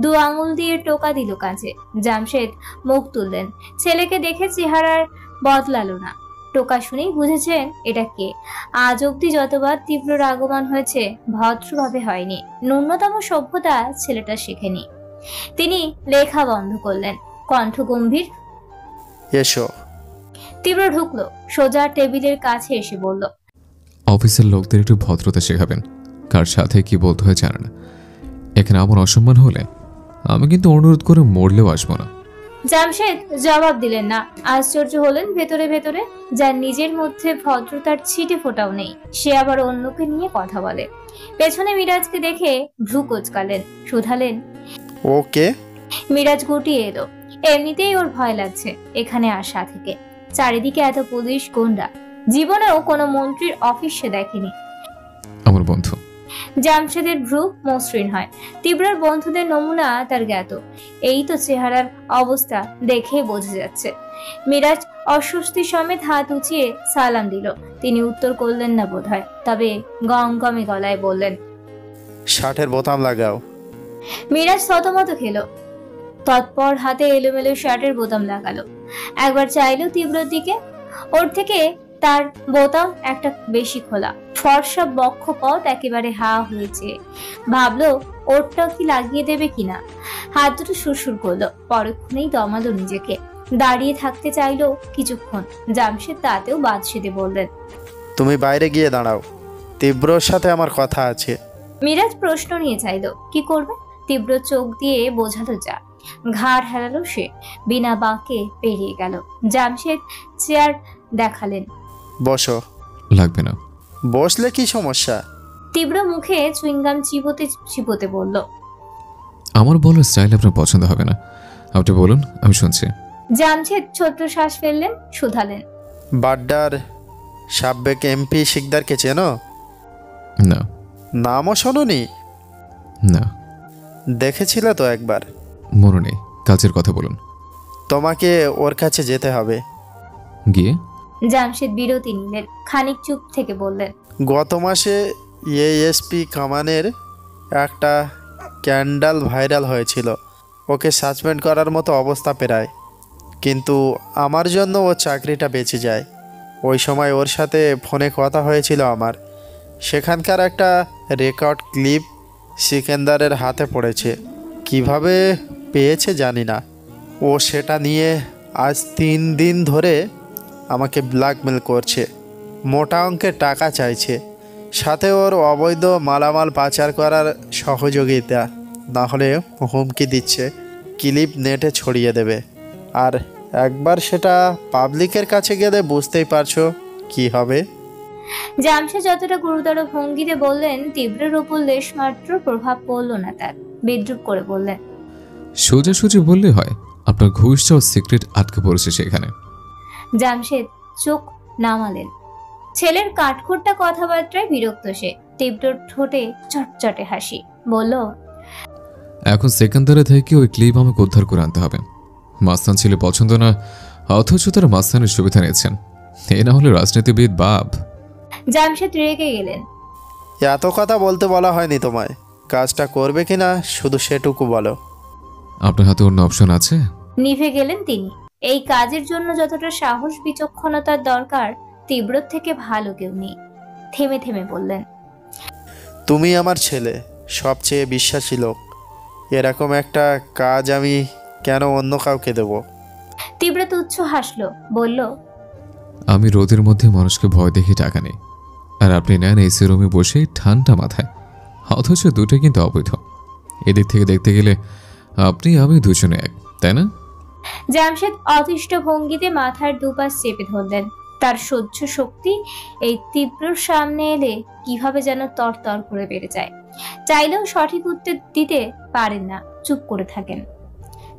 2 আঙুল দিয়ে টোকা দিল কাঁচে। জামশেদ মুখ তুললেন। ছেলেকে দেখে চেহারার বদলালো না। টোকা শুনেই বুঝেছেন এটা কে। আজ অব্দি যতবার তীব্রর আগমন হয়েছে ভদ্রভাবে হয়নি। ন্যূনতম সভ্যতা ছেলেটা শেখেনি। তিনি লেখা বন্ধ করলেন। কণ্ঠ গম্ভীর, এসো। তীব্র ঢুকলো। সোজা টেবিলের কাছে এসে বলল, অফিসের লোকদের একটু ভদ্রতা শেখাবেন। কার সাথে কি বলতে হয় জানে না। এখানে আমার অসম্মান হলে আমি কিন্তু অনুরোধ করে মরলেও আসবো না। জামশেদ জবাব দিলেন না। আশ্চর্য হলেন ভেতরে ভেতরে। যার নিজের মধ্যে ভদ্রতার ছিটে ফোটাও নেই, সে আবার অন্যকে নিয়ে কথা বলে। পেছনে মিরাজকে দেখে ভ্রু কোচকালেন, শুধালেন, ওকে। মিরাজ গুটিয়ে এলো। এমনিতেই ওর ভয় লাগছে এখানে আসা থেকে। চারিদিকে এত পুলিশ গুন্ডা, জীবনেও কোনো মন্ত্রীর অফিস সে দেখেনি। আমার বন্ধু। জামশেদের ভ্রু মসৃণ হয়। তীব্রর বন্ধুদের নমুনা তার জ্ঞাত। এই তো চেহারার অবস্থা দেখে বোঝা যাচ্ছে। মিরাজ অস্বস্তি সমেত হাত উঁচিয়ে সালাম দিল। তিনি উত্তর করলেন না বোধহয়, তবে গমগমে গলায় বললেন, শার্টের বোতাম লাগাও। মিরাজ থতমত খেলো। তৎপর হাতে এলোমেলো শার্টের বোতাম লাগালো। একবার চাইলো তীব্রর দিকে। ওর থেকে তার বোতাম একটা বেশি খোলা, ফর্সা বক্ষপথ একেবারে হা হয়েছে। ভাবলো ওরটা কি লাগিয়ে দেবে কিনা। হাত দুটো সুরসুর করলো। পরক্ষণেই দমালো নিজেকে। দাঁড়িয়ে থাকতে চাইলো কিছুক্ষণ। জামশেদ তাতেও বাদ সেধে বললেন, তুমি বাইরে গিয়ে দাঁড়াও, তীব্রর সাথে আমার কথা আছে। মিরাজ প্রশ্ন নিয়ে চাইলো কি করবে। তীব্র চোখ দিয়ে বোঝালো যা। ঘাড় হেলালো সে। বিনা বাঁকে পেরিয়ে গেল। জামশেদ চেয়ার দেখালেন। বসো। লাগবে না। বসলে কি সমস্যা? তীব্র মুখে চুইংগাম চিবোতে চিবোতে বলল, আমার বলার স্টাইল আপনার পছন্দ হবে না, আপনি বলুন, আমি শুনছি। জামশেদ ছোট্ট শ্বাস ফেললেন, শুধালেন, বাড্ডার সাবেক এমপি শিকদারকে চেনো? না। নামও শোনোনি? না। দেখেছিলে তো একবার? মনে নেই, কাজের কথা বলুন। তোমাকে ওর কাছে যেতে হবে। গিয়ে? জামশেদ বিরতি নিলেন, খানিক চুপ থেকে বললেন, গত মাসে এএসপি কামানের একটা ক্যান্ডাল ভাইরাল হয়েছিল। ওকে সাসপেন্ড করার মতো অবস্থা প্রায়, কিন্তু আমার জন্য ও চাকরিটা বেঁচে যায়। ওই সময় ওর সাথে ফোনে কথা হয়েছিল আমার। সেখানকার একটা রেকর্ড ক্লিপ সিকেন্দারের হাতে পড়েছে। কিভাবে পেয়েছে জানি না। ও সেটা নিয়ে আজ 3 দিন ধরে আমাকে ব্ল্যাকমেল করছে। মোটা অঙ্কের টাকা চাইছে, সাথে ওর অবৈধ মালামাল পাচার করার সহযোগিতা। না হলে হুমকি দিচ্ছে ক্লিপ নেটে ছড়িয়ে দেবে। আর একবার সেটা পাবলিকের কাছে গেলে বুঝতেই পারছো কি হবে। জামশেদ যতটা গুরুতর ভঙ্গিতে বললেন, তীব্রের উপর লেশমাত্র প্রভাব পড়ল না তার। বিদ্রুপ করে বললেন, সোজাসুজি বললে হয়, আপনার ঘুষটা ও সিক্রেট আটকে পড়েছে সেখানে। জামশেদ চোখ নামালেন। ছেলের কাঠখোট্টা কথাবার্তায় বিরক্ত সে। তীব্রর ঠোঁটে চটচটে হাসি। বলল, এখন সেকেন্দারে থেকে ওই ক্লিপ আমাকে উদ্ধার করে আনতে হবে। মাস্তান ছিল পছন্দ না, অথচ তারা মাস্তানের সুবিধা নিয়েছেন। এ না হলে রাজনীতিবিদ বাপ। জামশেদ রেগে গেলেন। এত কথা বলতে বলা হয়নি তোমায়। কাজটা করবে কিনা শুধু সেটুকু বলো। আপনার হাতে অন্য অপশন আছে? নিভে গেলেন তিনি। এই কাজের জন্য যতটা সাহস বিচক্ষণতার দরকার, তীব্রর থেকে ভালো কেউ নেই। থেমে থেমে বললেন, তুমি আমার ছেলে, সবচেয়ে বিশ্বাসী লোক। এরকম একটা কাজ আমি কেন অন্য কাউকে দেব? তীব্র তুচ্ছ হাসলো, বলল, আমি রোদের মধ্যে মানুষকে ভয় দেখে টাকা নেই, আর আপনি নেন এসি রুমে বসে ঠান্ডা মাথায়। অথচ দুটো কিন্তু অবৈধ। এদিক থেকে দেখতে গেলে আপনি আমি দুজনে এক, তাই না? জামশেদ অতিষ্ঠ ভঙ্গিতে মাথার দুপাশ চেপে ধরলেন। তার সহ্য শক্তি এই তীব্রর সামনে এলে কিভাবে যেন তরতর করে বেড়ে যায়। চাইলেও সঠিক উত্তর দিতে পারেন না, চুপ করে থাকেন।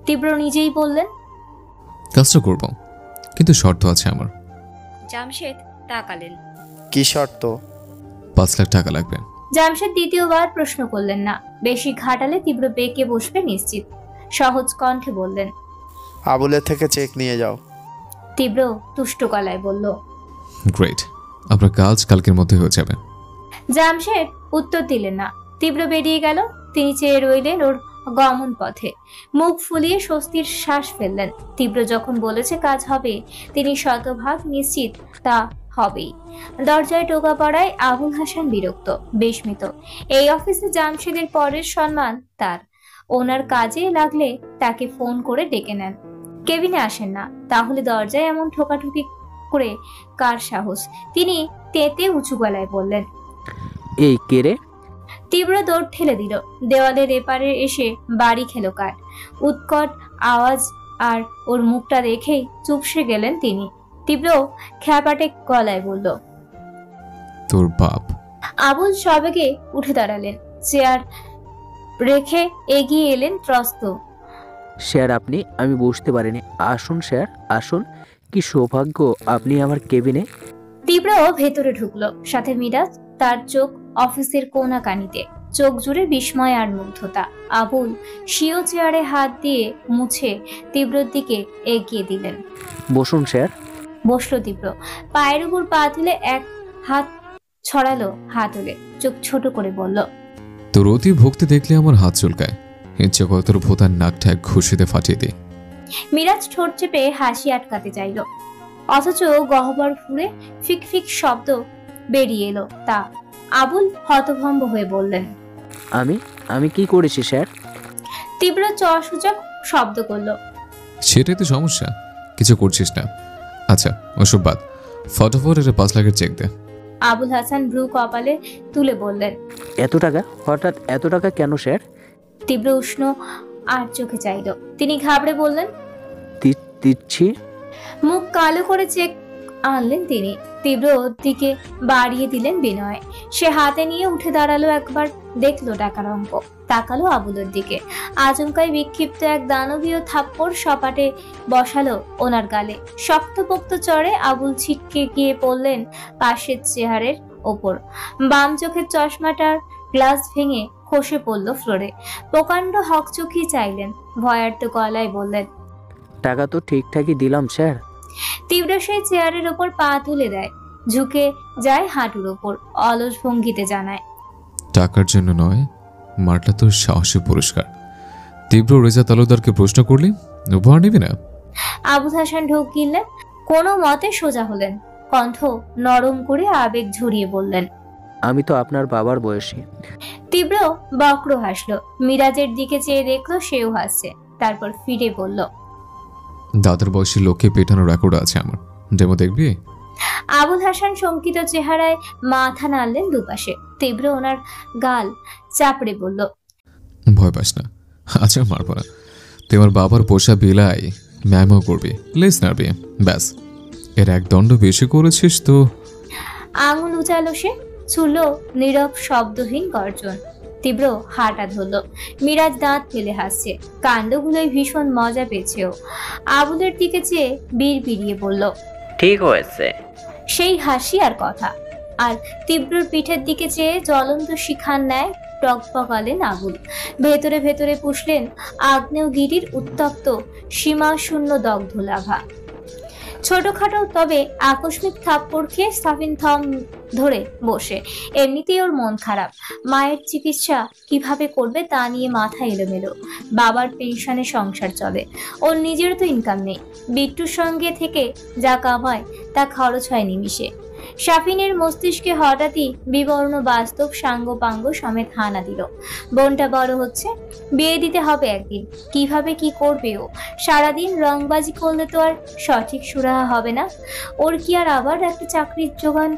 তীব্র নিজেই বললেন, কাজটা করব, কিন্তু শর্ত আছে আমার। জামশেদ তাকালেন। কি শর্ত? 5 লাখ টাকা লাগবে। জামশেদ দ্বিতীয়বার প্রশ্ন করলেন না। বেশি ঘাটালে তীব্র বেঁকে বসবে নিশ্চিত। সহজ কণ্ঠে বললেন, আবুলের থেকে চেক নিয়ে যাও। তীব্র তুষ্ট গলায় বলল, গ্রেট, আপনার কাজ কালকের মধ্যে হয়ে যাবে। জামশেদ উত্তর দিলেন না। তীব্র বেরিয়ে গেল। তিনি চেয়ে রইলেন ওর গমন পথে। মুখ ফুলিয়ে স্বস্তির শ্বাস ফেললেন। তীব্র যখন বলেছে কাজ হবে, তিনি শতভাগ নিশ্চিত তা হবেই। দরজায় টোকা পড়ায় আবুল হাসান বিরক্ত, বিস্মিত। এই অফিসে জামশেদের পরের সম্মান তার। ওনার কাজে লাগলে তাকে ফোন করে ডেকে নেন, কেবিনে আসেন না। তাহলে দরজায় এমন ঠোকাঠুকি করে কার সাহস? তিনি তেতে উঁচু গলায় বললেন, এই কে রে? তীব্র দৌড় ঠেলে দিল। দেওয়ালের এপারে এসে বাড়ি খেলো কাঠ। উৎকট আওয়াজ আর ওর মুখটা দেখেই চুপসে গেলেন তিনি। তীব্র খ্যাপাটে গলায় বলল, তোর বাপ। আবুল সবেগে উঠে দাঁড়ালেন, চেয়ার রেখে এগিয়ে এলেন ত্রস্ত। স্যার আপনি, আমি বুঝতে পারিনি। আসুন স্যার আসুন, কি সৌভাগ্য আপনি আমার কেবিনে। তীব্র ভেতরে ঢুকলো, সাথে মিরাজ। তার চোখ অফিসের কোনা কানিতে, চোখ জুড়ে বিস্ময় আর মুগ্ধতা। আবুল সিও চেয়ারে হাত দিয়ে মুছে তীব্রর দিকে এগিয়ে দিলেন। বসুন স্যার। বসলো তীব্র, পায়ের উপর পা তুলে এক হাত ছড়ালো হাতলে, চোখ ছোট করে বলল, তোর অতি ভক্তি দেখলে আমার হাত চুলকায়, ইচ্ছে করে তোর ভোতার নাকটা এক ঘুষিতে ফাটিয়ে দে। মিরাজ ঠোঁট চেপে হাসি আটকাতে চাইল, অথচ গহ্বর ফুঁড়ে ফিক ফিক শব্দ বেরিয়ে এলো তা। আবুল হতভম্ব হয়ে বললেন, আমি আমি কি করেছি স্যার? তীব্র চসূচক শব্দ করলো। সেটাই তো সমস্যা, কিছু করছিস না। আচ্ছা ওসব বাদ, ফটাফট এটা 5 লাখের চেক দে। আবুল হাসান ভ্রু কপালে তুলে বললেন, এত টাকা? হঠাৎ এত টাকা কেন স্যার? তীব্র উষ্ণ আর চোখে চাইল। তিনি ঘাবড়ে বললেন, দিচ্ছি। মুখ কালো করে চেক আনলেন তিনি। তীব্র দিকে বাড়িয়ে দিলেন বিনয়। সে হাতে নিয়ে উঠে দাঁড়ালো, একবার দেখলো টাকার অঙ্ক, তাকালো আবুলের দিকে। আচমকাই বিক্ষিপ্ত এক দানবীয় থাপ্পড় সপাটে বসালো ওনার গালে। শক্তপোক্ত চড়ে আবুল ছিটকে গিয়ে পড়লেন পাশের চেয়ারের ওপর। বাম চোখের চশমাটার গ্লাস ভেঙে খসে পড়ল ফ্লোরে। প্রকাণ্ড হকচকি চাইলেন, ভয়ার্ত গলায় বললেন, টাকা তো ঠিকঠাকই দিলাম স্যার। তীব্র সেই চেয়ারের ওপর পা তুলে দেয়, ঝুঁকে যায় হাঁটুর ওপর, অলস ভঙ্গিতে জানায়, টাকার জন্য নয়, মারটা তোর সাহসী পুরস্কার। তীব্র রেজা তালুকদারকে প্রশ্ন করলি, উপহার নিবি না? আবুল হাসান ঢোক গিললেন, কোনো মতে সোজা হলেন, কণ্ঠ নরম করে আবেগ ঝরিয়ে বললেন, আমি তো আপনার বাবার বয়সী। তীব্র বক্র হাসলো, মিরাজের দিকে চেয়ে দেখলো সেও হাসছে, তারপর ফিরে বলল, দাদার বয়সী লোককে পেটানোর রেকর্ড আছে আমার, ডেমো দেখবি? আবুল হাসান শঙ্কিত চেহারায় মাথা নাড়লেন দুপাশে। তীব্র ওনার গাল চাপড়ে বলল, ভয় পাস না, আচ্ছা মারবো না। তুই আমার বাবার পোষা বিলাই ম্যামও করবি, লেস নাড়বি, ব্যাস। এর এক দণ্ড বেশি করেছিস তো। আঙুল উচালো সে, ছুড়ল নীরব শব্দহীন গর্জন। তীব্র হাঁটা ধরল, মিরাজ দাঁত ফেলে হাসছে, কাণ্ডগুলোই ভীষণ মজা পেয়েছেও। আবুলের দিকে চেয়ে বিড়বিড়িয়ে বলল, ঠিক হয়েছে। সেই হাসি আর কথা। আর তীব্রর পিঠের দিকে চেয়ে জ্বলন্ত শিখার ন্যায় টকপকালেন আবুল। ভেতরে ভেতরে পুষলেন আগ্নেয়গিরির উত্তপ্ত সীমাশূন্য দগ্ধ লাভা। ছোটখাটো তবে আকস্মিক থাপ্পড় খেয়ে সাফিন থম ধরে বসে। এমনিতেই ওর মন খারাপ, মায়ের চিকিৎসা কিভাবে করবে তা নিয়ে মাথা এলোমেলো। বাবার পেনশনে সংসার চলে, ওর নিজের তো ইনকাম নেই। বিট্টুর সঙ্গে থেকে যা কামায় তা খরচ হয় নিমিষে। শাফিনের মস্তিষ্কে হঠাৎই বিবর্ণ বাস্তব সাঙ্গপাঙ্গ সমেত হানা দিল। বোনটা বড় হচ্ছে, বিয়ে দিতে হবে একদিন। কিভাবে কি করবে ও? সারাদিন রংবাজি করলে তো আর সঠিক সুরাহা হবে না। ওর কি আর আবার একটা চাকরির জোগান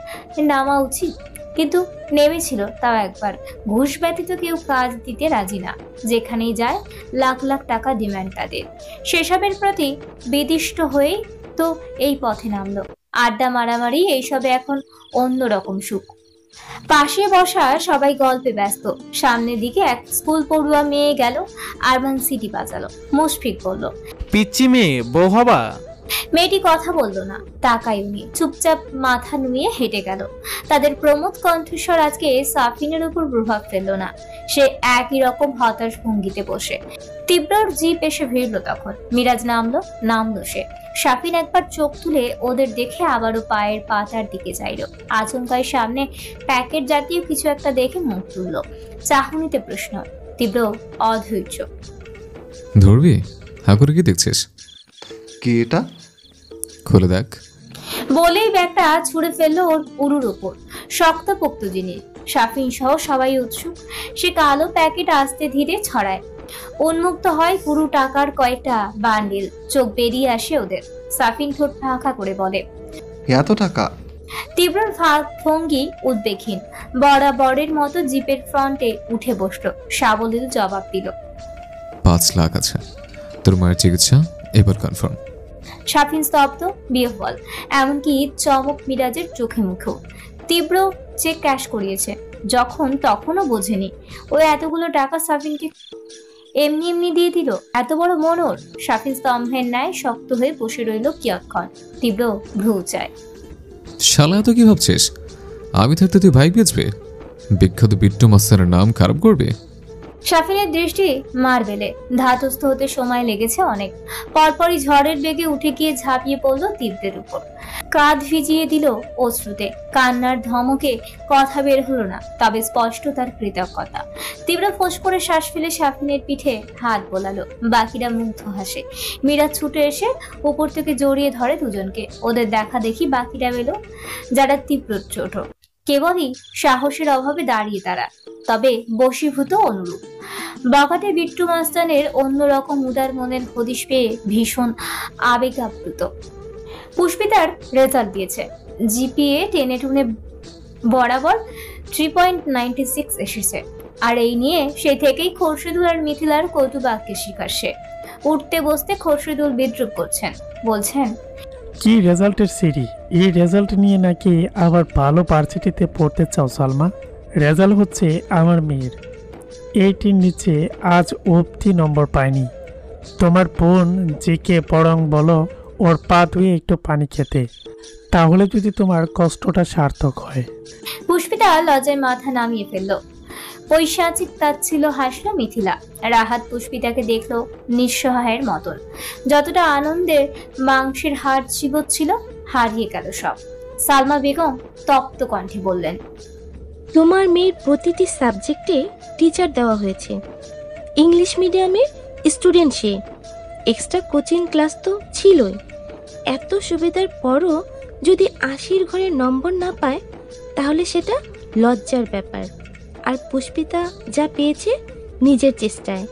নামা উচিত? কিন্তু নেমেছিল তাও একবার। ঘুষ ব্যতীত কেউ কাজ দিতে রাজি না, যেখানেই যায় লাখ লাখ টাকা ডিমান্ড তাদের। সেসবের প্রতি বিদিষ্ট হয়েই তো এই পথে নামলো। আড্ডা মারামারি এইসবে এখন অন্যরকম সুখ। পাশে বসা সবাই গল্পে ব্যস্ত। সামনের দিকে এক স্কুল পড়ুয়া মেয়ে গেল, আরবান সিটি বাজালো। মুশফিক বলল, পিচ্চি মেয়ে বউ হবা? মেয়েটি কথা বলল না, তাকাই উনি চুপচাপ মাথা নুয়ে হেঁটে গেল। তাদের প্রমোদ কণ্ঠস্বর আজকে সাফিনের উপর প্রভাব ফেললো না। সে একই রকম হতাশ ভঙ্গিতে বসে। তীব্রর জিপ এসে ভিড়ল তখন। মিরাজ নামলো সে। সাফিন একবার চোখ তুলে ওদের দেখে আবারও পায়ের পাতার দিকে চাইল। আচমকায় সামনে প্যাকেট জাতীয় কিছু একটা দেখে মুখ তুলল। চাহনিতে প্রশ্ন। তীব্র অধৈর্য। ধরবি? হা করে কি দেখছিস? কি এটা? খুলে দেখ। বলেই ব্যাগটা ছুঁড়ে ফেললো ওর উরুর ওপর। শক্তপোক্ত জিনিস। সাফিন সহ সবাই উৎসুক। সে কালো প্যাকেট আস্তে ধীরে ছড়ায়। উন্মুক্ত হয় পুরো টাকার কয়েকটা বান্ডিল। চোখ বেরিয়ে আসে ওদের। সাফিন ঠোঁট ফাঁকা করে বলে, এত টাকা? তীব্রর ভঙ্গি উদ্বেগহীন। বরাবরের মতো জিপের ফ্রন্টে উঠে বসলো। সাবলীল জবাব দিল, 5 লাখ আছে। তোর মায়ের চিকিৎসা এবার কনফার্ম। সাফিন স্তব্ধ, বিহ্বল, এমনকি চমক মিরাজের চোখে মুখেও। তীব্র চেক ক্যাশ করিয়েছে যখন, তখনও বোঝেনি ও এতগুলো টাকা সাফিনকে এমনি এমনি দিয়ে দিল। এত বড় মনোর। সাফিন স্তম্ভের ন্যায় শক্ত হয়ে বসে রইল কিয়ৎক্ষণ। তীব্র ভ্রু চায়। শালা এত কি ভাবছিস? আমি থাকতে তুই বাইক বেচবে? বিখ্যাত বিট্টু মাস্টারের নাম খারাপ করবে? সাফিনের দৃষ্টি মার্বেলে ধাতস্থ হতে সময় লেগেছে অনেক। পরপরই ঝড়ের বেগে উঠে গিয়ে ঝাঁপিয়ে পড়ল তীব্রের উপর। কাঁধ ভিজিয়ে দিল অশ্রুতে। কান্নার ধমকে কথা বের হলো না, তবে স্পষ্ট তার কৃতজ্ঞতা। তীব্র ফোঁস করে শ্বাস ফেলে সাফিনের পিঠে হাত বোলালো। বাকিরা মুগ্ধ হাসে। মিরাজ ছুটে এসে উপর থেকে জড়িয়ে ধরে দুজনকে। ওদের দেখা দেখি বাকিরা এলো, যারা তীব্র ছোট। কেবলই সাহসের অভাবে দাঁড়িয়ে তারা, তবে বশীভূত অনুরূপ। বখাটে বিট্টু মাস্তানের অন্যরকম উদার মনের হদিশ পেয়ে ভীষণ আবেগ আপ্লুত। পুষ্পিতার রেজাল্ট দিয়েছে। জিপিএ টেনে টুনে বরাবর 3.96 এসেছে। আর এই নিয়ে সেই থেকেই খোরশেদুল আর মিথিলার কৌতুবাক্যের শিকার সে। উঠতে বসতে খোরশেদুল বিদ্রুপ করছেন, বলছেন, কি রেজাল্টের সিরি? এই রেজাল্ট নিয়ে নাকি আবার ভালো ভার্সিটিতে পড়তে চাও সালমা? রেজাল্ট হচ্ছে আমার মেয়ের 80 নিচে আজ অবধি নম্বর পায়নি। তোমার বোন জিকে বরং বলো ওর পা ধুয়ে একটু পানি খেতে, তাহলে যদি তোমার কষ্টটা সার্থক হয়। পুষ্পিতা লজ্জায় মাথা নামিয়ে ফেললো। পৈশাচিক তাচ্ছিল্য হাসলো মিথিলা। রাহাত পুষ্পিতাকে দেখলো নিঃসহায়ের মতন। যতটা আনন্দের মাংসের হাড় চিবোচ্ছিল, হারিয়ে গেল সব। সালমা বেগম তপ্ত কণ্ঠে বললেন, তোমার মেয়ের প্রতিটি সাবজেক্টে টিচার দেওয়া হয়েছে। ইংলিশ মিডিয়ামের স্টুডেন্ট সে, এক্সট্রা কোচিং ক্লাস তো ছিলই। এত সুবিধার পরও যদি 80-র ঘরে নম্বর না পায়, তাহলে সেটা লজ্জার ব্যাপার। আর পুষ্পিতা যা পেয়েছে নিজের চেষ্টায়,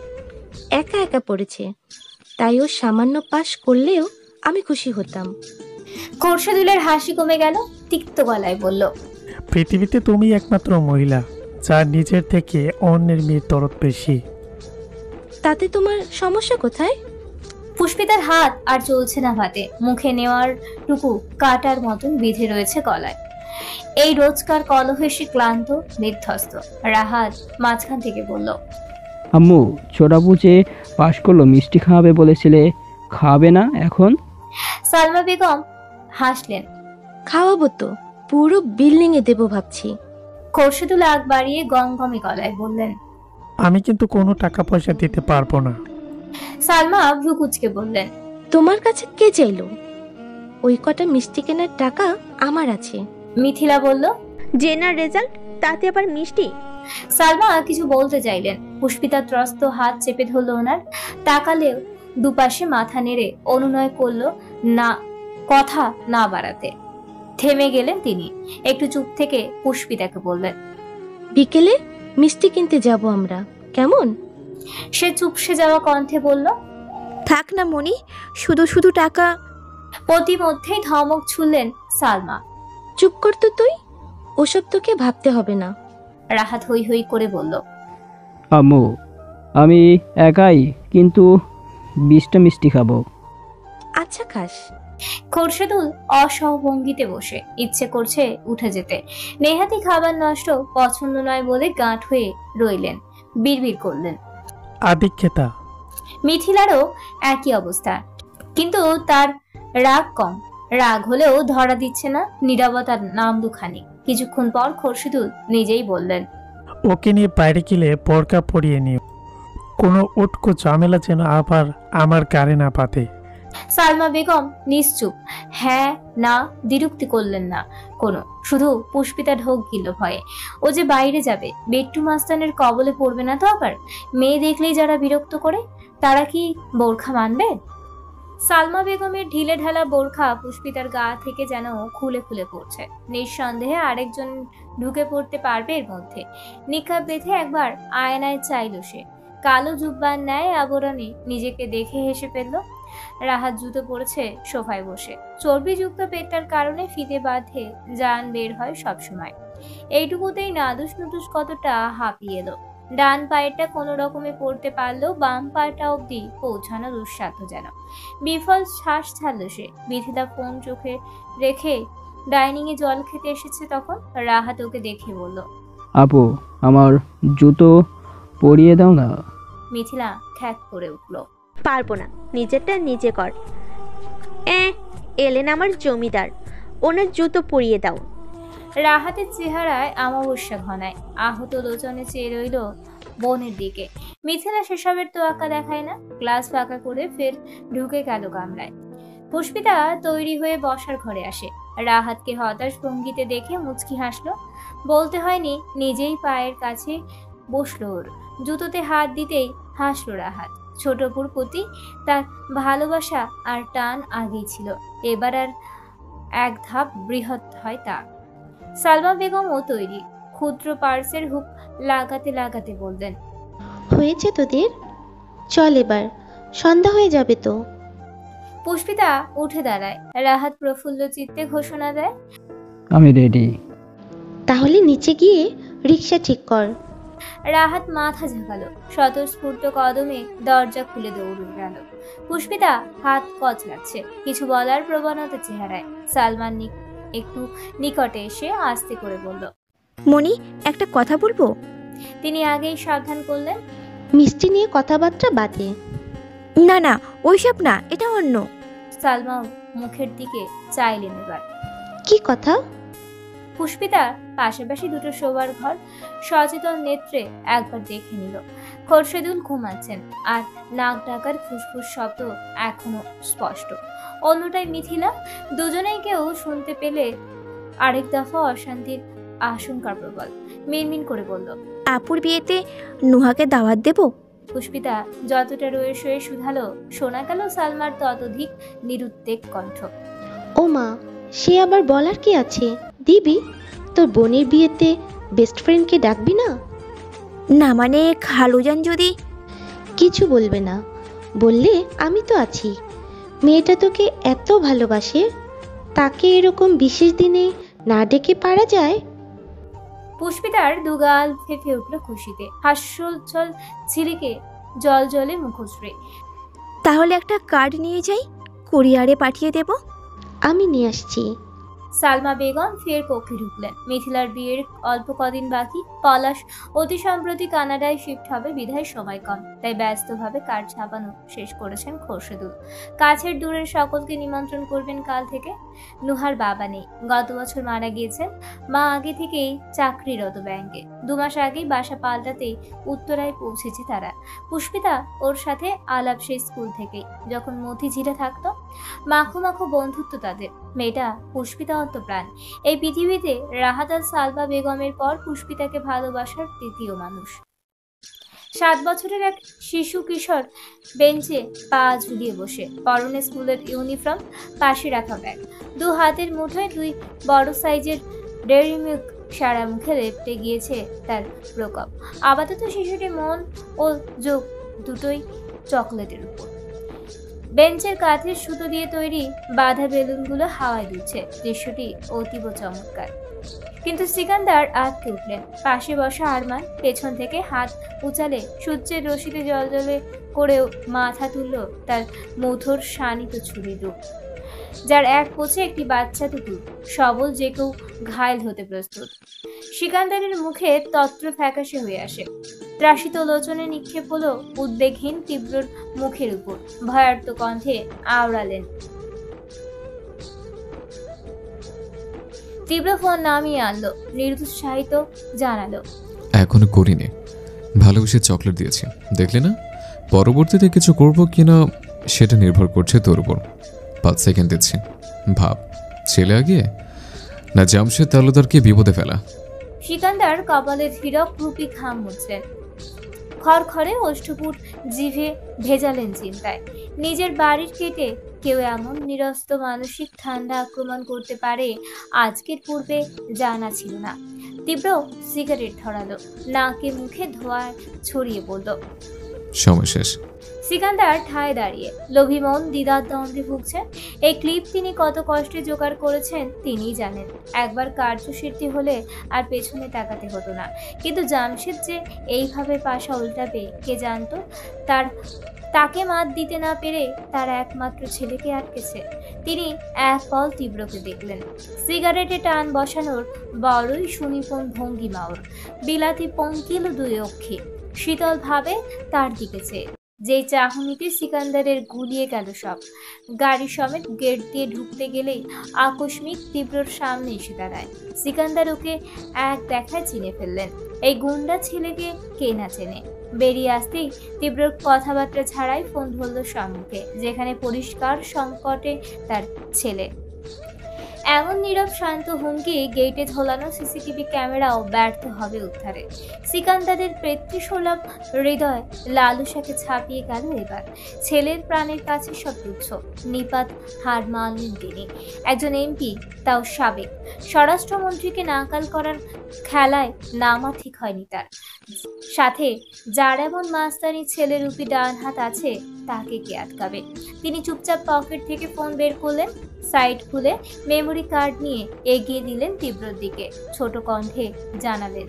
একা একা পড়েছে, তাই ও সামান্য পাশ করলেও আমি খুশি হতাম। খোরশেদুলের হাসি কমে গেল, তিক্ত গলায় বলল, পৃথিবীতে তুমি একমাত্র মহিলা যার নিজের থেকে অন্যের মেয়ের দরদ বেশি। তাতে তোমার সমস্যা কোথায়? পুষ্পিতার হাত আর চলছে না ভাতে। মুখে নেওয়ার টুকু কাটার মতন বিঁধে রয়েছে গলায়। এই রোজকার কলহে সে ক্লান্ত, বিধ্বস্ত। রাহাত মাঝখান থেকে বলল, আম্মু, ছোটাবু যে পাশ করলো, মিষ্টি খাওয়াবে বলেছিলে, খাওয়াবে না এখন? সালমা বেগম হাসলেন, খাওয়াবো তো, পুরো বিল্ডিং এ দেবো ভাবছি। খোরশেদুল আগ বাড়িয়ে গমগমে গলায় বললেন, আমি কিন্তু কোনো টাকা পয়সা দিতে পারবো না। সালমা ভ্রু কুঁচকে বললেন, তোমার কাছে কে চাইলো? ওই কটা মিষ্টি কেনার টাকা আমার আছে। মিথিলা বলল, জেনার রেজাল্ট, তাতে আবার মিষ্টি? সালমা কিছু বলতে চাইলেন। পুষ্পিতা ত্রস্ত হাত চেপে ধরল ওনার। তাকালেও দুপাশে মাথা নেড়ে অনুনয় করলো না, কথা না বাড়াতে। থেমে গেলেন তিনি। একটু চুপ থেকে পুষ্পিতাকে বললেন, বিকেলে মিষ্টি কিনতে যাব আমরা, কেমন? সে চুপসে যাওয়া কণ্ঠে বলল, থাক না মনি, শুধু শুধু টাকা। প্রতিমধ্যেই ধমক ছুড়লেন সালমা, চুপ কর তো তুই, ওসব তোকে ভাবতে হবে না। রাহাত হই হই করে বলল, আম্মু, আমি একাই কিন্তু 20টা মিষ্টি খাবো। আচ্ছা খাস। খোরশেদুল অসহভঙ্গিতে বসে, ইচ্ছে করছে উঠে যেতে। নেহাতি খাবার নষ্ট পছন্দ নয় বলে গাঁট হয়ে রইলেন। বিড়বিড় করলেন, আদিক্ষেতা। মিথিলারও একই অবস্থা, কিন্তু তার রাগ কম। রাগ হলেও ধরা দিচ্ছে না, নীরবতার নাম দুখানি। কিছুক্ষণ পর খোরশেদুল নিজেই বললেন, ওকে নিয়ে বাইরে গেলে পরকা পরিয়ে নিও, কোনো উটকো ঝামেলা যেন আবার আমার গাড়ি না পাতে। সালমা বেগম নিশ্চুপ। হ্যাঁ না দ্বিরুক্তি করলেন না কোনো, শুধু পুষ্পিতা ঢোক গিল ভয়ে। ও যে বাইরে যাবে, বিট্টু মাস্তানের কবলে পড়বে না তো আবার? মেয়ে দেখলেই যারা বিরক্ত করে, তারা কি বোরখা মানবে? সালমা বেগমের ঢিলে ঢালা বোরখা পুষ্পিতার গা থেকে যেন খুলে খুলে পড়ছে। নিঃসন্দেহে আরেকজন ঢুকে পড়তে পারবে এর মধ্যে। নিকাব বেঁধে একবার আয়নায় চাইল সে। কালো জুব্বার ন্যায় আবরণে নিজেকে দেখে হেসে ফেলল। রাহাত জুতো পড়েছে সোফায় বসে। চর্বিযুক্ত পেটটার কারণে ফিতে বাঁধে জান বের হয় সবসময়। এইটুকুতেই নাদুস নুদুস কতটা হাঁপিয়ে এলো। ডান পায়েরটা কোনো রকমে পড়তে পারলেও বাম পাটা অবধি পৌঁছানো দুঃসাধ্য যেন। বিফল শ্বাস ছাড়ল সে। মিথিলা ফোন চোখে রেখে ডাইনিং এ জল খেতে এসেছে তখন। রাহাত ওকে দেখে বলল, আপু আমার জুতো পরিয়ে দাও না। মিথিলা খ্যাক করে উঠল, পারবো না, নিজেরটা নিজে কর। এলেন আমার জমিদার, ওনার জুতো পরিয়ে দাও। রাহাতের চেহারায় অমাবস্যা ঘনায়। আহত লোচনে চেয়ে রইল বোনের দিকে। মিথিলা সেসবের তোয়াক্কা দেখায় না। ক্লাস ফাঁকা করে ফের ঢুকে গেল কামরায়। পুষ্পিতা তৈরি হয়ে বসার ঘরে আসে। রাহাতকে হতাশ ভঙ্গিতে দেখে মুচকি হাসলো। বলতে হয়নি, নিজেই পায়ের কাছে বসলো ওর। জুতোতে হাত দিতেই হাসলো রাহাত। ছোটপুর প্রতি তার ভালোবাসা আর টান আগেই ছিল, এবার আর এক ধাপ বৃহৎ হয় তা। সালমা বেগমও তৈরি। ক্ষুদ্র পার্সের হুক লাগাতে লাগাতে বললেন, হয়েছে তোদের, চল এবার, সন্ধ্যা হয়ে যাবে তো। পুষ্পিতা উঠে দাঁড়ায়। রাহাত প্রফুল্ল চিত্তে ঘোষণা দেয়, আমি রেডি। তাহলে নিচে গিয়ে রিক্সা ঠিক কর। রাহাত মাথা ঝাঁকালো। স্বতঃস্ফূর্ত কদমে দরজা খুলে দৌড়ে গেল। পুষ্পিতা হাত কচলাচ্ছে, কিছু বলার প্রবণতা চেহারায়। সালমান একটু নিকটে এসে আস্তে করে বলল, মনি, একটা কথা বলবো। তিনি আগেই সাবধান করলেন, মিষ্টি নিয়ে কথাবার্তা বাদে। না না, ওইসব না, এটা অন্য। সালমা মুখের দিকে চাইলেন এবার। কি কথা? পুষ্পিতার পাশাপাশি দুটো শোবার ঘর সচেতন নেত্রে একবার দেখে নিল। খোরশেদুল ঘুমাচ্ছেন, আর নাক ডাকার ফুসফুস শব্দ এখনো স্পষ্ট। অন্যটাই মিথিলা। দুজনেই কেউ শুনতে পেলে আরেক দফা অশান্তির আশঙ্কার প্রবল। মিনমিন করে বলল, আপুর বিয়েতে নুহাকে দাওয়াত দেব। পুষ্পিতা যতটা রয়ে শয়ে শুধালো, শোনা গেল সালমার ততোধিক নিরুদ্বেগ কণ্ঠ। ও মা, সে আবার বলার কি আছে, দিবি। তোর বোনের বিয়েতে বেস্ট ফ্রেন্ডকে ডাকবি না? না মানে খালুজান যদি। কিছু বলবে না, বললে আমি তো আছি। মেয়েটা তোকে এত ভালোবাসে, তাকে এরকম বিশেষ দিনে না ডেকে পারা যায়? পুষ্পিতার দুগাল ফেঁপে উঠল খুশিতে। হাস্যোজ্জ্বল ঝিলিকে জল জলে মুখশ্রী। তাহলে একটা কার্ড নিয়ে যাই, কুরিয়ারে পাঠিয়ে দেব। আমি নিয়ে আসছি। সালমা বেগম ফের কক্ষে ঢুকলেন। মিথিলার বিয়ের অল্প কদিন বাকি। পলাশ অতি সম্প্রতি কানাডায় শিফট হবে, বিধায় সময় কম, তাই ব্যস্তভাবে কার্ড ছাপানো শেষ করেছেন খোরশেদুল। কাছের দূরের সকলকে নিমন্ত্রণ করবেন কাল থেকে। নুহার বাবা নেই, গত বছর মারা গিয়েছেন। মা আগে থেকেই চাকরিরত ব্যাংকে। 2 মাস আগেই বাসা পাল্টাতেই উত্তরায় পৌঁছেছে তারা। পুষ্পিতা ওর সাথে আলাপ সেই স্কুল থেকেই, যখন মতিঝিলে থাকতো। মাখো মাখো বন্ধুত্ব তাদের। মেয়েটা পুষ্পিতা প্রাণ। এই পৃথিবীতে রাহাত আর সালমা বেগমের পর পুষ্পিতাকে ভালোবাসার তৃতীয় মানুষ। 7 বছরের এক শিশু কিশোর বেঞ্চে পা ঝুলিয়ে বসে, পরনে স্কুলের ইউনিফর্ম, পাশে রাখা ব্যাগ। 2 হাতের মুঠোয় 2 বড় সাইজের ডেয়ারি মিল্ক সারা মুখে লেপটে গিয়েছে তার প্রকোপ। আপাতত শিশুটির মন ও যোগ দুটোই চকলেটের উপর। বেঞ্চের কাঠের সুতো দিয়ে তৈরি বাঁধা বেলুনগুলো হাওয়ায় দিচ্ছে। দৃশ্যটি অতীব চমৎকার। কিন্তু সিকান্দার আটকে উঠলেন। পাশে বসা আরমান পেছন থেকে হাত উচালে সূর্যের রশিতে জলজলে করেও মাথা তুলল তার মধুর শানিত ছুরির রূপ, যার এক পোছে একটি বাচ্চা কুকুর, সবল যে কেউ ঘায়েল হতে প্রস্তুত। সিকান্দারের মুখে তত্র ফ্যাকাশে হয়ে আসে। ত্রাসিত লোচনে নিক্ষেপ হলো উদ্বেগহীন তীব্রর মুখের উপর। ভয়ার্ত কণ্ঠে আওড়ালেন, তীব্র ফোন নামিয়ে আনলো, নিরুৎসাহিত জানালো, এখনো করিনি, ভালোবেসে চকলেট দিয়েছি, দেখলে না? পরবর্তীতে কিছু করবো কিনা সেটা নির্ভর করছে তোর উপর। 5 সেকেন্ড দিচ্ছি, ভাব, ছেলে আগে না জামশেদ তালুদারকে বিপদে ফেলা। সিকান্দার কপালে ধীরক রূপী ঘাম মুছলেন। খড়খড়ে অষ্টপুট জিভে ভেজালেন চিন্তায়। নিজের বাড়ির কেটে কেউ এমন নিরস্ত মানসিক ঠান্ডা আক্রমণ করতে পারে আজকের পূর্বে জানা ছিল না। তীব্র সিগারেট ধরালো, নাকে মুখে ধোঁয়া ছড়িয়ে পড়ল। সময় শেষ। সিকান্দার ঠায় দাঁড়িয়ে লোভী মন দ্বিধার দ্বন্দ্বে ভুগছেন। এই ক্লিপ তিনি কত কষ্টে জোগাড় করেছেন তিনিই জানেন। একবার কার্যসিদ্ধি হলে আর পেছনে তাকাতে হতো না। কিন্তু জামশেদ যে এইভাবে পাশা উল্টাবে কে জানতো? তাকে মাত দিতে না পেরে তার একমাত্র ছেলেকে আটকেছে। তিনি এক পল তীব্রকে দেখলেন। সিগারেটে টান বসানোর বড়ই সুনিপুণ ভঙ্গিমা ওর। বিলাতি পঙ্কিল দুই অক্ষী শীতল ভাবে তার দিকে চেয়ে। যে চাহনিতে সিকান্দারের গুলিয়ে গেল সব। গাড়ি সমেত গেট দিয়ে ঢুকতে গেলেই আকস্মিক তীব্রর সামনে এসে দাঁড়ায়। সিকান্দার ওকে এক দেখায় চিনে ফেললেন। এই গুন্ডা ছেলেকে কে না চেনে? বেরিয়ে আসতেই তীব্রর কথাবার্তা ছাড়াই ফোন ধরল সম্মুখে, যেখানে পরিষ্কার সংকটে তার ছেলে। এমন নীরব শান্ত হুমকি গেটে ঝোলানো সিসিটিভি ক্যামেরাও ব্যর্থ হবে উদ্ধারে। সিকান্দারের পেতৃসুলভ হৃদয় লালসাকে ছাপিয়ে গেল এবার। ছেলের প্রাণের কাছে সব তুচ্ছ, নিপাত হার মানলেন তিনি। একজন এমপি, তাও সাবেক স্বরাষ্ট্রমন্ত্রীকে নাকাল করার খেলায় নামা ঠিক হয়নি তার। সাথে যার এমন মাস্তানি ছেলেরূপী ডান হাত আছে, তাকে কে আটকাবে? তিনি চুপচাপ পকেট থেকে ফোন বের করলেন, সাইড খুলে মেমোরি কার্ড নিয়ে এগিয়ে দিলেন তীব্রর দিকে। ছোট কণ্ঠে জানালেন,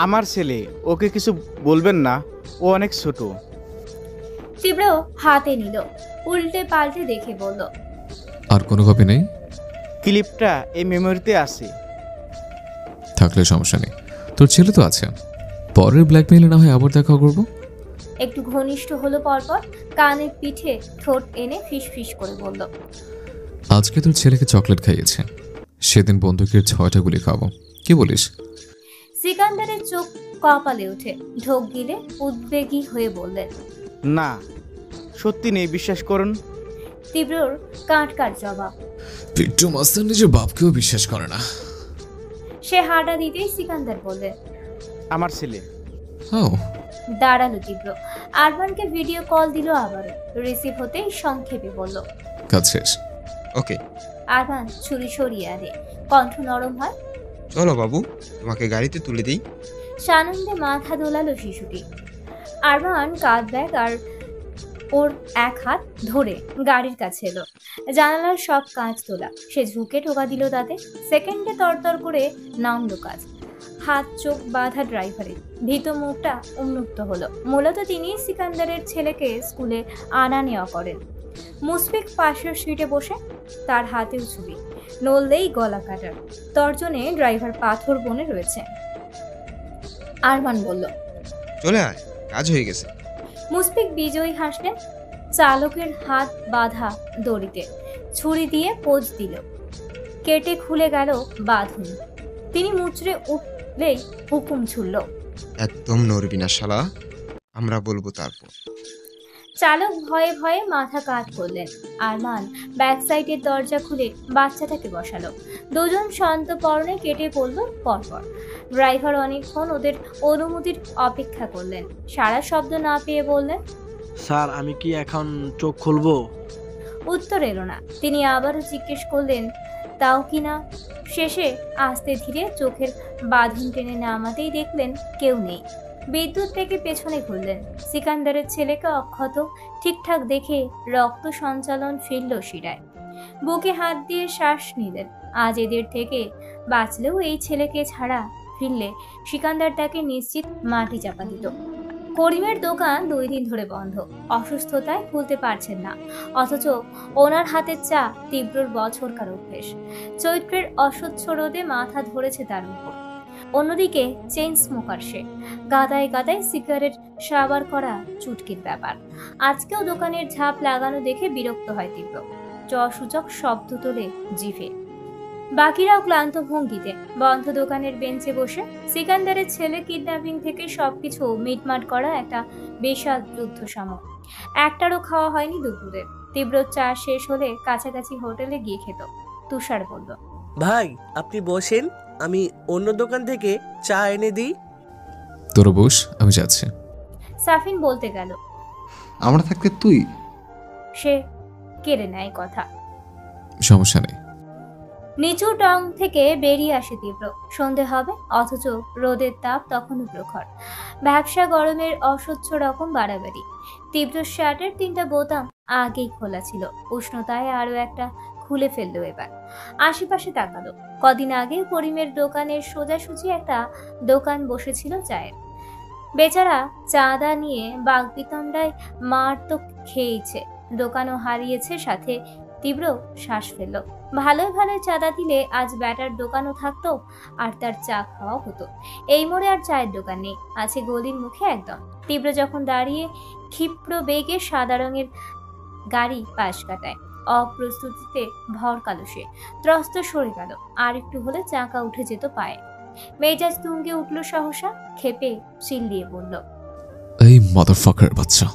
আমার ছেলে, ওকে কিছু বলবেন না, ও অনেক ছোট। তীব্র হাতে নিল, উল্টে পাল্টে দেখে বলল, আর কোনো কপি নেই? ক্লিপটা এই মেমোরিতে আছে। থাকলে সমস্যা নেই, তোর ছেলে তো আছে। পরের ব্ল্যাকমেইলে না হয় আবার দেখা করবো। একটু ঘনিষ্ঠ হলো পরপর, কানের পিঠে ঠোঁট এনে ফিস ফিস করে বলল, আজকে তোর ছেলেকে চকলেট খাইয়েছে, সেদিন বন্দুকের 6টা গুলি খাবো, কি বলিস? সিকান্দারের চোখ কপালে উঠে ঢোক গিলে উদ্বেগী হয়ে বললেন, না, সত্যি নেই, বিশ্বাস করুন। তীব্রর কাট কাট জবাব। পিট্টু মাস্টার নিজের বাপকেও বিশ্বাস করে না। সে হাঁটা দিতেই সিকান্দার বললেন, আমার ছেলে। দাঁড়ালো তীব্র। আরমানকে ভিডিও কল দিল আবারও। রিসিভ হতেই সংক্ষেপে বলল, কাজ শেষ। ওকে। আরমান ছুরি সরিয়ে আনে, কণ্ঠ নরম হয়, চলো বাবু, তোমাকে গাড়িতে তুলে দিই। সানন্দে মাথা দোলালো শিশুটি। আরমান কাঁধ ব্যাগ আর ওর এক হাত ধরে গাড়ির কাছে এলো। জানালার সব কাঁচ তোলা। সে ঝুঁকে টোকা দিল তাতে। সেকেন্ডে তরতর করে নামলো কাজ। হাত চোখ বাঁধা ড্রাইভারের ভীত মুখটা উন্মুক্ত হলো। মূলত তিনি সিকান্দারের ছেলেকে স্কুলে আনা নেওয়া করেন। মুশফিক পাশের সিটে বসে, তার হাতেও ছবি, নললেই গলা কাটার। তর্জনে ড্রাইভার পাথর বনে রয়েছে। আরমান বলল, চলে আয়, কাজ হয়ে গেছে। মুশফিক বিজয়ী হাসলেন। চালকের হাত বাঁধা দড়িতে ছুরি দিয়ে পোজ দিল। কেটে খুলে গেল বাঁধন। তিনি মুচড়ে উঠলেই হুকুম ছুড়ল, একদম নড়বি না শালা, আমরা বলবো তারপর। চালক ভয়ে ভয়ে মাথা কাত করলেন। আরমান ব্যাক সাইডের দরজা খুলে বাচ্চাটাকে বসালো। দুজন সন্তর্পণে কেটে পড়ল পরপর। ড্রাইভার অনেকক্ষণ ওদের অনুমতির অপেক্ষা করলেন। সারা শব্দ না পেয়ে বললেন, স্যার, আমি কি এখন চোখ খুলবো? উত্তর এলো না। তিনি আবারও জিজ্ঞেস করলেন, তাও কি না। শেষে আস্তে ধীরে চোখের বাঁধন টেনে নামাতেই দেখলেন কেউ নেই। বিদ্যুৎ থেকে পেছনে ঘুরলেন। সিকান্দারের ছেলেকে অক্ষত ঠিকঠাক দেখে রক্ত সঞ্চালন ফিরল শিরায়। বুকে হাত দিয়ে শ্বাস নিলেন। আজ এদের থেকে বাঁচলেও এই ছেলেকে ছাড়া ফিরলে সিকান্দার তাকে নিশ্চিত মাটি চাপা দিত। করিমের দোকান 2 দিন ধরে বন্ধ। অসুস্থতায় খুলতে পারছেন না, অথচ ওনার হাতের চা তীব্রর বছরকার অভ্যেস। চৈত্রের অস্বচ্ছ রোদে মাথা ধরেছে তার উপর। অন্যদিকে চেইন স্মোকার সে, গাদায় গাদায় সিগারেট সাবার করা চুটকির ব্যাপার। আজকেও দোকানের ঝাঁপ লাগানো দেখে বিরক্ত হয় তীব্র। সূচক শব্দ তোলে জিভে। বাকিরাও ক্লান্ত ভঙ্গিতে বন্ধ দোকানের বেঞ্চে বসে। সিকান্দারের ছেলে কিডন্যাপিং থেকে সবকিছু মিটমাট করা একটা বিশাল যুদ্ধ সম। একটারও খাওয়া হয়নি দুপুরে। তীব্র চা শেষ হলে কাছাকাছি হোটেলে গিয়ে খেত। তুষার বলল, ভাই আপনি বসেন, আমি অন্য দোকান থেকে চা এনে দিই। তোর বস, আমি যাচ্ছি। সাফিন বলতে গেল, আমরা থাকতে তুই? সে কেড়ে নেয় কথা। সমস্যা নেই। নিচু টং থেকে বেরিয়ে আসে তীব্র। সন্ধে হবে অথচ রোদের তাপ তখনও প্রখর। ব্যবসা গরমের অসহ্য রকম বাড়াবাড়ি। তীব্র শার্টের 3টা বোতাম আগেই খোলা ছিল, উষ্ণতায় আরো একটা খুলে ফেললো এবার। আশেপাশে তাকালো, কদিন আগে করিমের দোকানের সোজাসুজি একটা দোকান বসেছিল চায়ের। বেচারা চাঁদা নিয়ে বাগবিতণ্ডায় মার তো খেয়েছে, দোকানও হারিয়েছে, সাথে তীব্র শ্বাস ফেলল। ভালোই ভালোই চাঁদা দিলে আজ ব্যাটার দোকানও থাকতো আর তার চা খাওয়া হতো। এই মোড়ে আর চায়ের দোকান নেই, আছে গলির মুখে একদম। তীব্র যখন দাঁড়িয়ে ক্ষিপ্র বেগে সাদা রঙের গাড়ি পাশ কাটায়, অপ্রস্তুতিতে ভরকালো সে, ত্রস্ত সরে গেল। আর একটু হলে চাকা উঠে যেত পায়ে। মেজাজ তুঙ্গে উঠল সহসা, ক্ষেপে চিল্লিয়ে বলল, এই মাদারফাকার বাচ্চা!